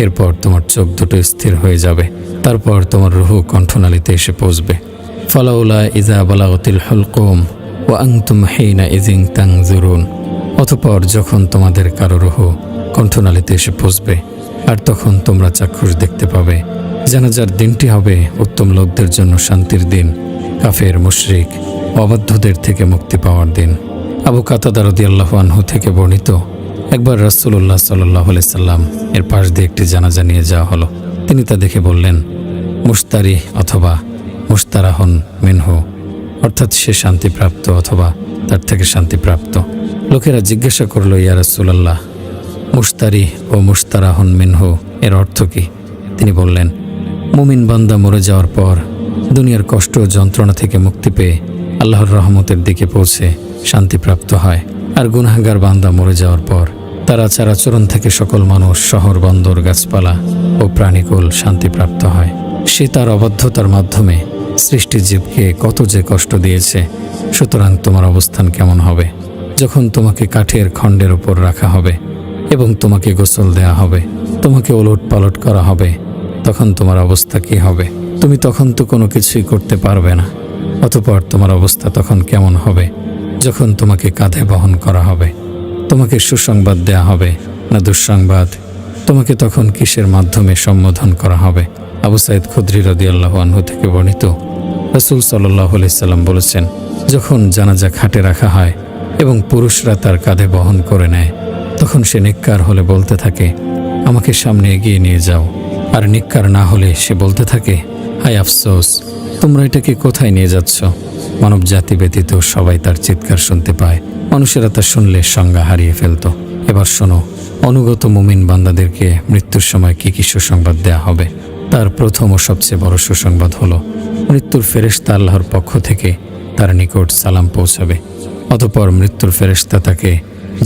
এরপর তোমার চোখ দুটো স্থির হয়ে যাবে, তারপর তোমার রুহ কণ্ঠনালীতে এসে পৌঁছবে। ফালাউলা ইযা বালাগাতিল হুলকুম ওয়া আনতুম হিনা ইযিন তানজুরুন। অতঃপর যখন তোমাদের কারো রুহ কণ্ঠনালীতে এসে পৌঁছবে আর তখন তোমরা চাক্ষুষ দেখতে পাবে, জানাজার দিনটি হবে উত্তম লোকদের জন্য শান্তির দিন, কাফের মুশরিক অবাধ্যদের থেকে মুক্তি পাওয়ার দিন। আবু কাতাদা রাদিয়াল্লাহু আনহু থেকে বর্ণিত, একবার রাসূলুল্লাহ সাল্লাল্লাহু আলাইহি সাল্লাম এর পাশ দিয়ে একটি জানাজা নিয়ে যাওয়া হলো। তিনি তা দেখে বললেন, মুশতারি অথবা মুশতারাহুন মিনহু, অর্থাৎ সে শান্তিপ্রাপ্ত অথবা তার থেকে শান্তিপ্রাপ্ত। লোকেরা জিজ্ঞাসা করল, ইয়া রাসূলুল্লাহ, মুশতারি ও মুশতারাহুন মিনহু এর অর্থ কি? তিনি বললেন, মুমিন বান্দা মরে যাওয়ার পর দুনিয়ার কষ্ট ও যন্ত্রণা থেকে মুক্তি পেয়ে আল্লাহর রহমতের দিকে পৌঁছে শান্তিপ্রাপ্ত হয়, আর গুনাহগার বান্দা মরে যাওয়ার পর তার আচার আচরণ থেকে সকল মানুষ, শহর, বন্দর, গাছপালা ও প্রাণীকুল শান্তিপ্রাপ্ত হয়। সে তার অবাধ্যতার মাধ্যমে সৃষ্টি জীবকে কত যে কষ্ট দিয়েছে। সুতরাং তোমার অবস্থান কেমন হবে যখন তোমাকে কাঠের খণ্ডের উপর রাখা হবে এবং তোমাকে গোসল দেয়া হবে, তোমাকে ওলট পালট করা হবে, তখন তোমার অবস্থা কি হবে? তুমি তখন তো কোনো কিছুই করতে পারবে না। অতঃপর তোমার অবস্থা তখন কেমন হবে যখন তোমাকে কাঁধে বহন করা হবে? তোমাকে সুসংবাদ দেয়া হবে না দুঃসংবাদ? তোমাকে তখন কিসের মাধ্যমে সম্বোধন করা হবে? আবু সাঈদ খুদরি রাদিয়াল্লাহু আনহু থেকে বর্ণিত, রাসূল সাল্লাল্লাহু আলাইহি সাল্লাম বলেছেন, যখন জানাজা খাটে রাখা হয় এবং পুরুষরা তার কাঁধে বহন করে নেয়, তখন সে নেককার হলে বলতে থাকে, আমাকে সামনে এগিয়ে নিয়ে যাও, আর নেককার না হলে সে বলতে থাকে, হায় আফসোস, তোমরা এটাকে কোথায় নিয়ে যাচ্ছ? মানব জাতি ব্যতীত সবাই তার চিৎকার শুনতে পায়। মানুষেরা তা শুনলে সংজ্ঞা হারিয়ে ফেলত। এবার শোনো, অনুগত মুমিন বান্দাদেরকে মৃত্যুর সময় কি কি সুসংবাদ দেয়া হবে। তার প্রথম ও সবচেয়ে বড় সুসংবাদ হলো, মৃত্যুর ফেরেশতা আল্লাহর পক্ষ থেকে তার নিকট সালাম পৌঁছাবে। অতঃপর মৃত্যুর ফেরেশতা তাকে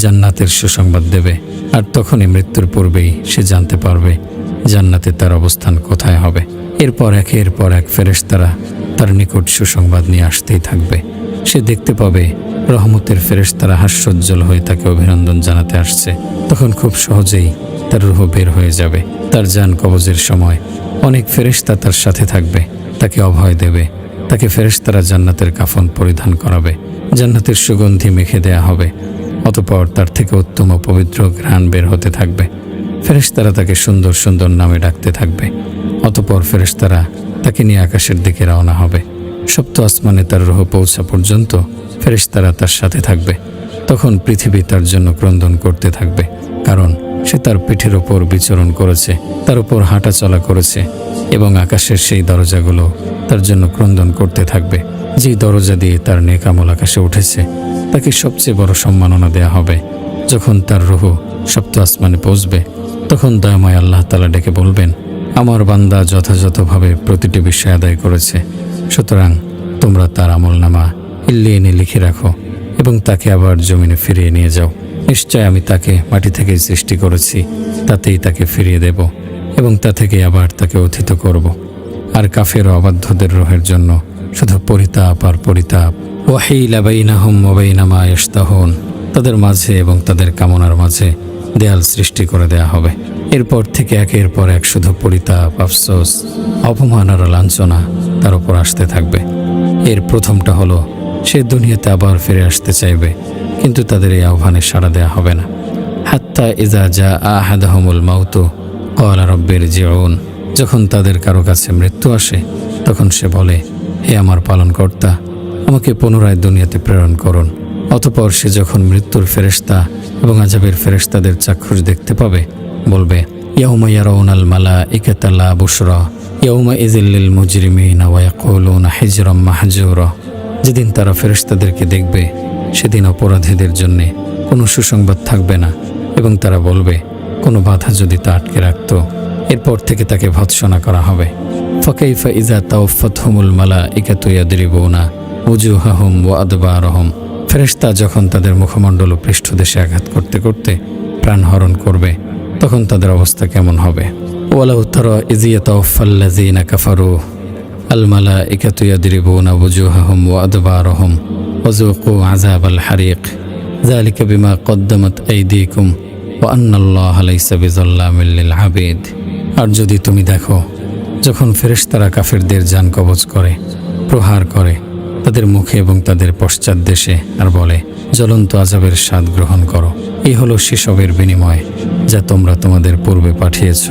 জান্নাতের সুসংবাদ দেবে, আর তখনই মৃত্যুর পূর্বেই সে জানতে পারবে জান্নাতে তার অবস্থান কোথায় হবে। এরপর একের পর এক ফেরেশতারা তার নিকট সুসংবাদ নিয়ে আসতেই থাকবে। সে দেখতে পাবে রহমতের ফেরেশতারা হাস্যোজ্জ্বল হয়ে তাকে অভিনন্দন জানাতে আসছে। তখন খুব সহজেই তার রূহ বের হয়ে যাবে। তার জান কবজের সময় অনেক ফেরেশতা তার সাথে থাকবে, তাকে অভয় দেবে। তাকে ফেরেশতারা জান্নাতের কাফন পরিধান করাবে, জান্নাতের সুগন্ধি মেখে দেয়া হবে। অতঃপর তার থেকে উত্তম ও পবিত্র ঘ্রাণ বের হতে থাকবে। ফেরেশতারা তাকে সুন্দর সুন্দর নামে ডাকতে থাকবে। অতঃপর ফেরেশতারা তাকে নিয়ে আকাশের দিকে রওনা হবে। সপ্ত আসমানে তার রূহ পৌঁছা পর্যন্ত ফেরেশতারা তার সাথে থাকবে। তখন পৃথিবী তার জন্য ক্রন্দন করতে থাকবে, কারণ সে তার পিঠের ওপর বিচরণ করেছে, তার উপর হাঁটা চলা করেছে, এবং আকাশের সেই দরজাগুলো তার জন্য ক্রন্দন করতে থাকবে। যেই দরজা দিয়ে তার নেক আমল আকাশে উঠেছে, তাকে সবচেয়ে বড় সম্মাননা দেয়া হবে। যখন তার রূহ সপ্ত আসমানে পৌঁছবে, তখন দয়াময় আল্লাহ তাআলা ডেকে বলবেন, আমার বান্দা যথাযথভাবে প্রতিটি বিষয় আদায় করেছে, সুতরাং তোমরা তার আমলনামা ইল্লিয়িনে লিখে রাখো এবং তাকে আবার জমিনে ফিরিয়ে নিয়ে যাও। নিশ্চয় আমি তাকে মাটি থেকে সৃষ্টি করেছি, তাতেই তাকে ফিরিয়ে দেব এবং তা থেকে আবার তাকে উত্থিত করব। আর কাফের ও অবাধ্যদের রূহের জন্য শুধু পরিতাপ আর পরিতাপ। ওয়াহিলা বাইনাহুম ওয়া বাইনা মা ইয়াশতাহুন, তাদের মাঝে এবং তাদের কামনার মাঝে দেয়াল সৃষ্টি করে দেয়া হবে। এরপর থেকে একের পর এক শুধু পরিতাপ, আফসোস, অপমান আর লাঞ্ছনা তার উপর আসতে থাকবে। এর প্রথমটা হলো, সে দুনিয়াতে আবার ফিরে আসতে চাইবে, কিন্তু তাদের এই আহ্বানে সাড়া দেয়া হবে না। হাত্তা ইজা জা আহাদাহুমুল মাউতু ক্বালা রাব্বি ইরজিউন, যখন তাদের কারো কাছে মৃত্যু আসে, তখন সে বলে, হে আমার পালনকর্তা, আমাকে পুনরায় দুনিয়াতে প্রেরণ করুন। অতঃপর সে যখন মৃত্যুর ফেরেশতা এবং আযাবের ফেরেশতাদের চাক্ষুষ দেখতে পাবে, বলবে, ইয়াউমা ইয়ারাউনাল মালাইকাতা লা বুশরা ইয়াউমা ইযিল লিল মুজরিমিনা ওয়া ইয়াকুলুনা হিজরাম মাহজুরা। যেদিন তারা ফেরেশতাদেরকে দেখবে, সেদিন অপরাধীদের জন্য কোনো সুসংবাদ থাকবে না, এবং তারা বলবে, কোনো বাধা যদি তা আটকে রাখত। এরপর থেকে তাকে ভৎসনা করা হবে। ফাকাইফা ইযা তাওফাতহুমুল মালাইকাতু ইয়াদরিবুনা উজুহাহুম ওয়া আদবারহুম, ফেরেশতা যখন তাদের মুখমণ্ডল ও পৃষ্ঠদেশে আঘাত করতে করতে প্রাণহরণ করবে, তখন তাদের অবস্থা কেমন হবে? ওয়ালাউ তারা ইয ইয়াতাওয়াফাল্লাযীনা কাফারু আল মালাইকাতু ইয়াদরিবুনা উজুহাহুম ওয়া আদবারহুম ওয়া যুকু আযাবাল হারিক যালিকা বিমা কদ্দামাত আইদীকুম ওয়া আন্নাল্লাহা লাইসা বিযাল্লামিল লিল আবিদ। আর যদি তুমি দেখো, যখন ফেরেশতারা কাফেরদের জান কবজ করে, প্রহার করে তাদের মুখে এবং তাদের পশ্চাৎ দেশে, আর বলে, জ্বলন্ত আযাবের স্বাদ গ্রহণ করো, এই হলো সেসবের বিনিময় যা তোমরা তোমাদের পূর্বে পাঠিয়েছ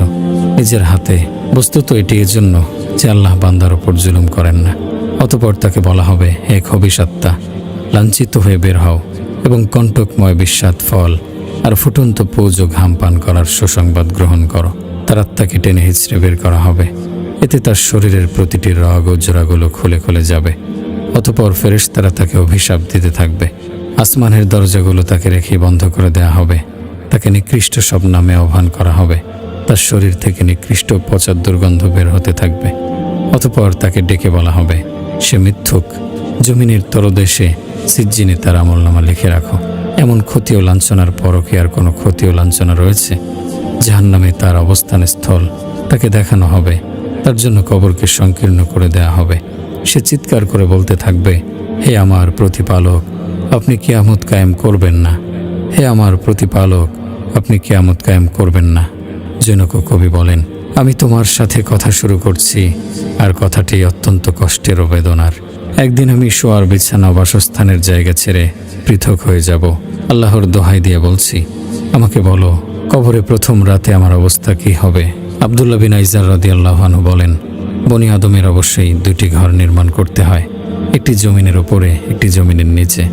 নিজের হাতে। বস্তুত এটি এজন্য যে আল্লাহ বান্দার উপর জুলুম করেন না। অতঃপর তাকে বলা হবে, হে খবিসাত্তা, লাঞ্ছিত হয়ে বের হও এবং কণ্টকময় বিস্বাদ ফল আর ফুটন্ত পৌজ ও ঘাম পান করার সুসংবাদ গ্রহণ করো। তার আত্মাকে টেনে হিচড়ে বের করা হবে। এতে তার শরীরের প্রতিটি রগ ও জোড়াগুলো খুলে খুলে যাবে। অতঃপর ফেরেশতারা তাকে অভিশাপ দিতে থাকবে। আসমানের দরজাগুলো তাকে রেখে বন্ধ করে দেয়া হবে। তাকে নিকৃষ্ট সব নামে আহ্বান করা হবে। তার শরীর থেকে নিকৃষ্ট পচার দুর্গন্ধ বের হতে থাকবে। অতঃপর তাকে ডেকে বলা হবে, সে মিথ্যুক, জমিনের তলদেশে সিজ্জিনে তার আমলনামা লিখে রাখো। এমন ক্ষতি ও লাঞ্ছনার পরও কি আর কোনো ক্ষতি ও লাঞ্ছনা রয়েছে? জাহান্নামে তার অবস্থান স্থল তাকে দেখানো হবে। তার জন্য কবরকে সংকীর্ণ করে দেয়া হবে। সে চিৎকার করে বলতে থাকবে, হে আমার প্রতিপালক, আপনি কিয়ামত কায়েম করবেন না। হে আমার প্রতিপালক, আপনি কিয়ামত কায়েম করবেন না। জনক কবি বলেন, আমি তোমার সাথে কথা শুরু করছি, আর কথাটি অত্যন্ত কষ্টের ও বেদনার। একদিন আমি শোয়ার বিছানা বাসস্থানের জায়গা ছেড়ে পৃথক হয়ে যাব। আল্লাহর দোহাই দিয়ে বলছি, আমাকে বলো, কবরে প্রথম রাতে আমার অবস্থা কি হবে? আব্দুল্লাহ বিন আইজার রাদিয়াল্লাহু আনহু বলেন, বনি আদমের অবশ্যই দুটি ঘর নির্মাণ করতে হয়, একটি জমিনের উপরে, একটি জমিনের নিচে।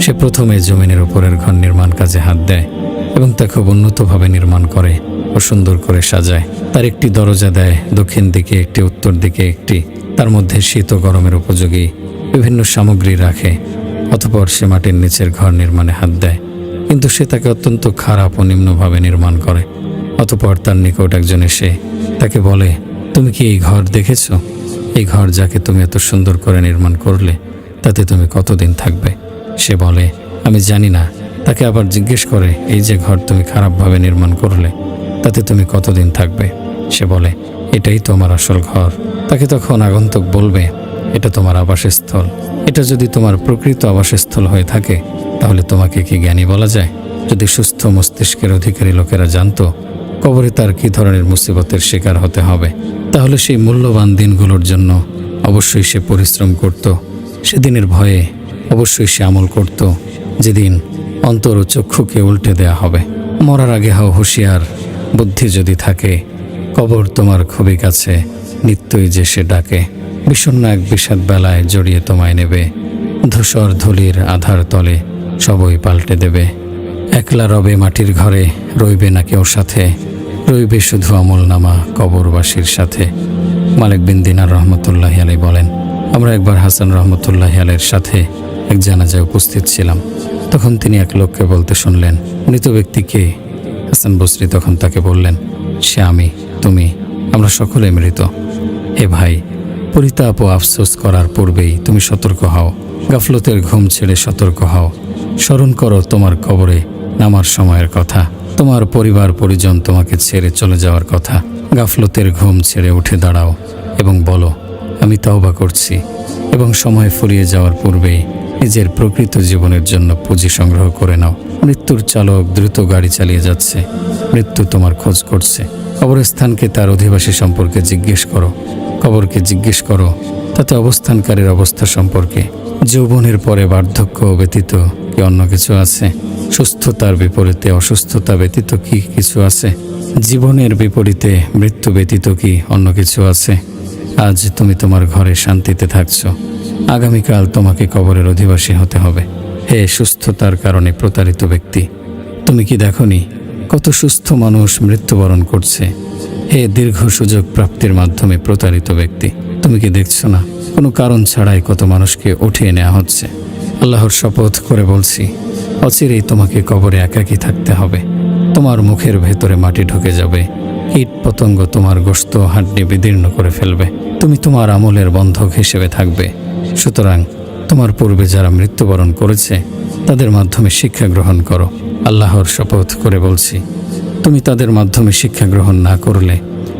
সে প্রথমে জমিনের উপরের ঘর নির্মাণ কাজে হাত দেয় এবং তা খুব উন্নতভাবে নির্মাণ করে ও সুন্দর করে সাজায়। তার একটি দরজা দেয় দক্ষিণ দিকে, একটি উত্তর দিকে, একটি তার মধ্যে শীত ও গরমের উপযোগী বিভিন্ন সামগ্রী রাখে। অতঃপর সে মাটির নিচের ঘর নির্মাণে হাত দেয়, কিন্তু সে তাকে অত্যন্ত খারাপ ও নিম্নভাবে নির্মাণ করে। অতঃপর তার নিকট একজন এসে তাকে বলে, তুমি কি এই ঘর দেখেছ? এই ঘর যাকে তুমি এত সুন্দর করে নির্মাণ করলে, তাতে তুমি কতদিন থাকবে? সে বলে, আমি জানি না। তাকে আবার জিজ্ঞেস করে, এই যে ঘর তুমি খারাপভাবে নির্মাণ করলে, তাতে তুমি কতদিন থাকবে? সে বলে, এটাই তো আমার আসল ঘর। তাকে তখন আগন্তুক বলবে, এটা তোমার আবাসস্থল। এটা যদি তোমার প্রকৃত আবাসস্থল হয়ে থাকে, তাহলে তোমাকে কি জ্ঞানী বলা যায়? যদি সুস্থ মস্তিষ্কের অধিকারী লোকেরা জানতো কবরে তার কী ধরনের মুসিবতের শিকার হতে হবে, তাহলে সেই মূল্যবান দিনগুলোর জন্য অবশ্যই সে পরিশ্রম করত। সেদিনের ভয়ে অবশ্যই সে আমল করত, যেদিন অন্তর ও চক্ষুকে উল্টে দেয়া হবে। মরার আগে হও হুঁশিয়ার, বুদ্ধি যদি থাকে কবর তোমার খুবই কাছে, নিত্যই যে সে ডাকে। বিষণ্ণ এক বিষাদ বেলায় জড়িয়ে তোমায় নেবে, ধূসর ধুলির আধার তলে সবই পাল্টে দেবে। একলা রবে মাটির ঘরে, রইবে না কেউ সাথে, রইবে শুধু আমলনামা কবরবাসীর সাথে। মালিক বিন দিনার রহমতুল্লাহি আলাইহি বলেন, আমরা একবার হাসান রহমতুল্লাহি আলাইহির সাথে এক জানাজায় উপস্থিত ছিলাম। তখন তিনি এক লোককে বলতে শুনলেন, মৃত ব্যক্তি কে? হাসান বসরি তখন তাকে বললেন, সে আমি, তুমি, আমরা সকলে মৃত। হে ভাই, পরিতাপ ও আফসোস করার পূর্বেই তুমি সতর্ক হও, গাফলতের ঘুম ছেড়ে সতর্ক হও। স্মরণ করো তোমার কবরে নামার সময়ের কথা, তোমার পরিবার পরিজন তোমাকে ছেড়ে চলে যাওয়ার কথা। গাফলতের ঘুম ছেড়ে উঠে দাঁড়াও এবং বলো, আমি তওবা করছি। এবং সময় ফুরিয়ে যাওয়ার পূর্বেই নিজের প্রকৃত জীবনের জন্য পুঁজি সংগ্রহ করে নাও। মৃত্যুর চালক দ্রুত গাড়ি চালিয়ে যাচ্ছে, মৃত্যু তোমার খোঁজ করছে। কবরস্থানকে তার অধিবাসী সম্পর্কে জিজ্ঞেস করো, কবরকে জিজ্ঞেস করো তাতে অবস্থানকারীর অবস্থা সম্পর্কে। যৌবনের পরে বার্ধক্য ব্যতীত কি অন্য কিছু আছে? সুস্থতার বিপরীতে অসুস্থতা ব্যতীত কি কিছু আছে? জীবনের বিপরীতে মৃত্যু ব্যতীত কি অন্য কিছু আছে? আজ তুমি তোমার ঘরে শান্তিতে থাকছো, আগামীকাল তোমাকে কবরের অধিবাসী হতে হবে। হে সুস্থতার কারণে প্রতারিত ব্যক্তি, তুমি কি দেখনি কত সুস্থ মানুষ মৃত্যুবরণ করছে? হে দীর্ঘ সুযোগ প্রাপ্তির মাধ্যমে প্রতারিত ব্যক্তি, তুমি কি দেখছো না কোনো কারণ ছাড়াই কত মানুষকে উঠিয়ে নেওয়া হচ্ছে? আল্লাহর শপথ করে বলছি, অচিরেই তোমাকে কবরে একাকী থাকতে হবে। তোমার মুখের ভেতরে মাটি ঢুকে যাবে, কীট পতঙ্গ তোমার গোশত হাড্ডি বিদীর্ণ করে ফেলবে। তুমি তোমার আমলের বন্ধক হিসেবে থাকবে। সুতরাং তোমার পূর্বে যারা মৃত্যুবরণ করেছে তাদের মাধ্যমে শিক্ষা গ্রহণ করো। আল্লাহর শপথ করে বলছি, তুমি তাদের মাধ্যমে শিক্ষা গ্রহণ না করলে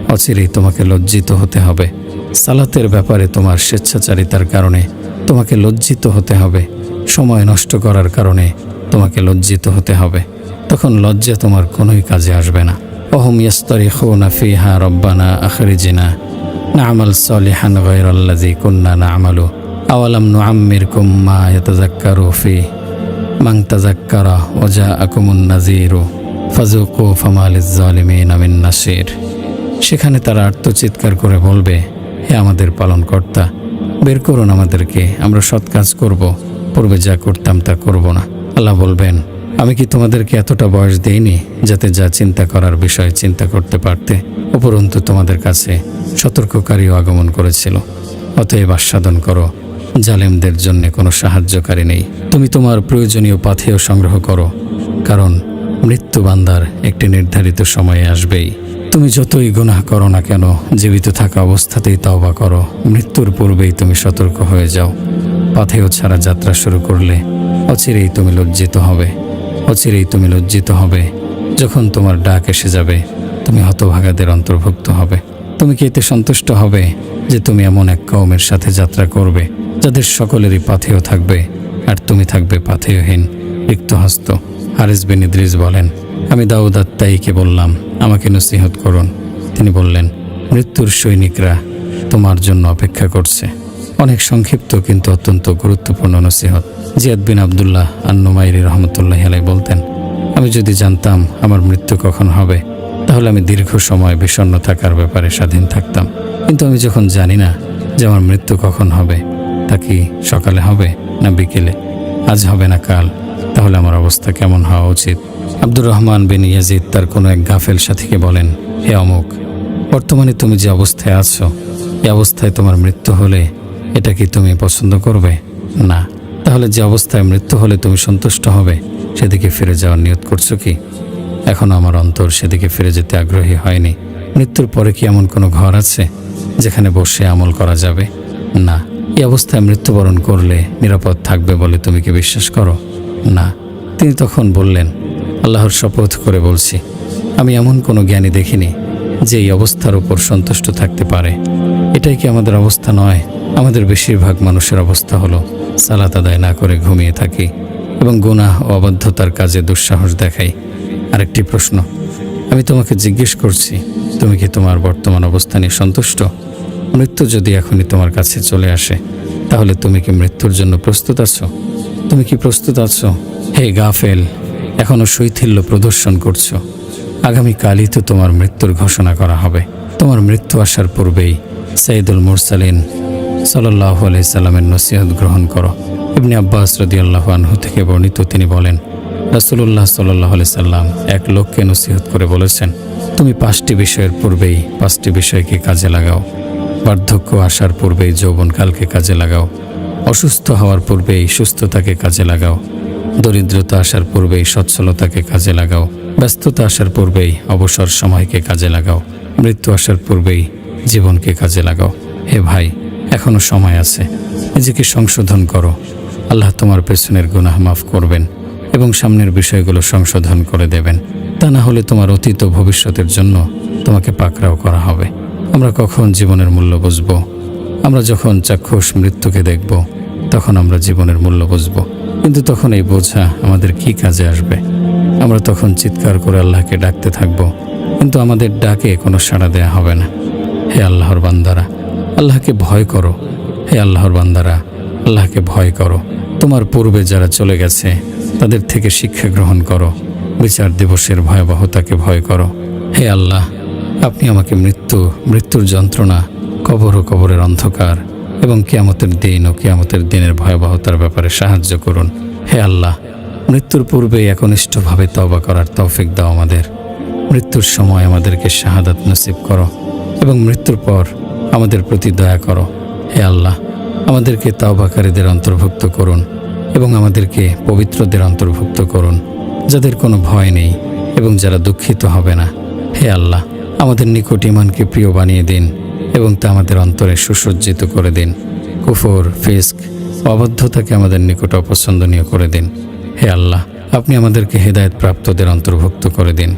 অচিরেই তোমাকে লজ্জিত হতে হবে। সালাতের ব্যাপারে তোমার স্বেচ্ছাচারিতার কারণে তোমাকে লজ্জিত হতে হবে। সময় নষ্ট করার কারণে তোমাকে লজ্জিত হতে হবে। তখন লজ্জা তোমার কোনোই কাজে আসবে না। অহুম ইয়াস্তারিখুনা ফিহা রব্বানা আখরিজিনা না'মাল সালিহান গায়রাল্লাযী কুন্না না'মালু আওয়ালাম নুআম্মিরকুম মা ইয়াতাযাক্কারু ফিহি মান তাযাক্কারা ওয়া জাআকুমুন নাযীরু ফাযুকু ফামা লিয-যালিমিনা মিন নাসীর। সেখানে তারা আর্তচিৎকার করে বলবে, হে আমাদের পালনকর্তা, বের করুন আমাদেরকে, আমরা সৎ কাজ করব, পূর্বে যা করতাম তা করব না। আল্লাহ বলবেন, আমি কি তোমাদেরকে এতটা বয়স দেইনি যাতে যা চিন্তা করার বিষয় চিন্তা করতে পারতে? উপরন্তু তোমাদের কাছে সতর্ককারীও আগমন করেছিল। অতএব আস্বাদন করো, জালেমদের জন্য কোনো সাহায্যকারী নেই। তুমি তোমার প্রয়োজনীয় পাথেয় সংগ্রহ করো, কারণ মৃত্যু বান্দার একটি নির্ধারিত সময়ে আসবেই। তুমি যতই গুনাহ করো না কেন, জীবিত থাকা অবস্থাতেই তওবা করো। মৃত্যুর পূর্বেই তুমি সতর্ক হয়ে যাও। পাথেয় ছাড়া যাত্রা শুরু করলে অচিরেই তুমি লজ্জিত হবে। অচিরেই তুমি লজ্জিত হবে। যখন তোমার ডাক এসে যাবে, তুমি হতভাগাদের অন্তর্ভুক্ত হবে। তুমি কি এতে সন্তুষ্ট হবে যে তুমি এমন এক কওমের সাথে যাত্রা করবে যাদের সকলেরই পাথেয় থাকবে, আর তুমি থাকবে পাথেয়হীন, রিক্তহস্ত? হারিস বিন ইদ্রিস বলেন, আমি দাউদ আত-তাইকে বললাম, আমাকে নসিহত করুন। তিনি বললেন, মৃত্যুর সৈনিকরা তোমার জন্য অপেক্ষা করছে। অনেক সংক্ষিপ্ত কিন্তু অত্যন্ত গুরুত্বপূর্ণ নসিহত। জিয়াদ বিন আবদুল্লাহ আন-নুমাইরি রহমতুল্লাহি আলাইহি বলতেন, আমি যদি জানতাম আমার মৃত্যু কখন হবে, তাহলে আমি দীর্ঘ সময় বিষণ্ণ থাকার ব্যাপারে স্বাধীন থাকতাম। কিন্তু আমি যখন জানি না যে আমার মৃত্যু কখন হবে, তা কি সকালে হবে না বিকেলে, আজ হবে না কাল, তাহলে আমার অবস্থা কেমন হওয়া উচিত? আব্দুর রহমান বিন ইয়াজিদ তার কোনো এক গাফেল সাথীকে বলেন, হে অমুক, বর্তমানে তুমি যে অবস্থায় আছো, এই অবস্থায় তোমার মৃত্যু হলে এটা কি তুমি পছন্দ করবে? না। তাহলে যে অবস্থায় মৃত্যু হলে তুমি সন্তুষ্ট হবে, সেদিকে ফিরে যাওয়ার নিয়ত করছো কি? এখনও আমার অন্তর সেদিকে ফিরে যেতে আগ্রহী হয়নি। মৃত্যুর পরে কি এমন কোনো ঘর আছে যেখানে বসে আমল করা যাবে? না। এই অবস্থায় মৃত্যুবরণ করলে নিরাপদ থাকবে বলে তুমি কি বিশ্বাস করো? না। তিনি তখন বললেন, আল্লাহর শপথ করে বলছি, আমি এমন কোনো জ্ঞানী দেখিনি যে এই অবস্থার উপর সন্তুষ্ট থাকতে পারে। এটাই কি আমাদের অবস্থা নয়? আমাদের বেশিরভাগ মানুষের অবস্থা হলো সালাত আদায় না করে ঘুমিয়ে থাকি এবং গুনাহ ও অবাধ্যতার কাজে দুঃসাহস দেখাই। আরেকটি প্রশ্ন, আমি তোমাকে জিজ্ঞেস করছি, তুমি কি তোমার বর্তমান অবস্থা নিয়ে সন্তুষ্ট? মৃত্যু যদি এখনই তোমার কাছে চলে আসে, তাহলে তুমি কি মৃত্যুর জন্য প্রস্তুত আছো? তুমি কি প্রস্তুত আছো হে গাফেল, এখনও শৈথিল্য প্রদর্শন করছো। আগামীকালই তো তোমার মৃত্যুর ঘোষণা করা হবে। তোমার মৃত্যু আসার পূর্বেই সাইয়্যিদুল মুরসালিন সাল্লাল্লাহু আলাইহি সাল্লামের নসিহত গ্রহণ করো। ইবনে আব্বাস রাদিয়াল্লাহু আনহু থেকে বর্ণিত, তিনি বলেন, রাসূলুল্লাহ সাল্লাল্লাহু আলাইহি সাল্লাম এক লোককে নসিহত করে বলেছেন, তুমি 5টি বিষয়ের পূর্বেই 5টি বিষয়কে কাজে লাগাও। বার্ধক্য আসার পূর্বেই যৌবনকালকে কাজে লাগাও। অসুস্থ হওয়ার পূর্বেই সুস্থতাকে কাজে লাগাও। দরিদ্রতা আসার পূর্বেই সচ্ছলতাকে কাজে লাগাও। ব্যস্ততা আসার পূর্বেই অবসর সময়কে কাজে লাগাও। মৃত্যু আসার পূর্বেই জীবনকে কাজে লাগাও। হে ভাই, এখনো সময় আছে। নিজেকে সংশোধন করো। আল্লাহ তোমার পেছনের গুনাহ মাফ করবেন এবং সামনের বিষয়গুলো সংশোধন করে দেবেন। তা না হলে তোমার অতীত ও ভবিষ্যতের জন্য তোমাকে পাকড়াও করা হবে। আমরা কখন জীবনের মূল্য বুঝব? আমরা যখন চাক্ষুষ মৃত্যুকে দেখব, তখন আমরা জীবনের মূল্য বুঝব। কিন্তু তখন এই বোঝা আমাদের কি কাজে আসবে? আমরা তখন চিৎকার করে আল্লাহকে ডাকতে থাকব, কিন্তু আমাদের ডাকে কোনো সাড়া দেয়া হবে না। হে আল্লাহর বান্দারা, আল্লাহকে ভয় করো। হে আল্লাহর বান্দারা, আল্লাহকে ভয় করো। তোমার পূর্বে যারা চলে গেছে তাদের থেকে শিক্ষা গ্রহণ করো। বিচার দিবসের ভয়াবহতাকে ভয় করো। হে আল্লাহ, আপনি আমাকে মৃত্যুর যন্ত্রণা, কবর ও কবরের অন্ধকার এবং কিয়ামতের দিন ও কিয়ামতের দিনের ভয়াবহতার ব্যাপারে সাহায্য করুন। হে আল্লাহ, মৃত্যুর পূর্বেই একনিষ্ঠভাবে তওবা করার তৌফিক দাও আমাদের। মৃত্যুর সময় আমাদেরকে শাহাদাত নসিব করো এবং মৃত্যুর পর আমাদের প্রতি দয়া করো। হে আল্লাহ, আমাদেরকে তওবাকারীদের অন্তর্ভুক্ত করুন এবং আমাদেরকে পবিত্রদের অন্তর্ভুক্ত করুন, যাদের কোনো ভয় নেই এবং যারা দুঃখিত হবে না। হে আল্লাহ, আমাদের নিকট ঈমানকে প্রিয় বানিয়ে দিন এবং তা আমাদের অন্তরে সুসজ্জিত করে দিন। কুফর, ফিস্ক, অবাধ্যতাকে আমাদের নিকট অপছন্দনীয় করে দিন। হে আল্লাহ, আপনি আমাদেরকে হেদায়েত প্রাপ্তদের অন্তর্ভুক্ত করে দিন।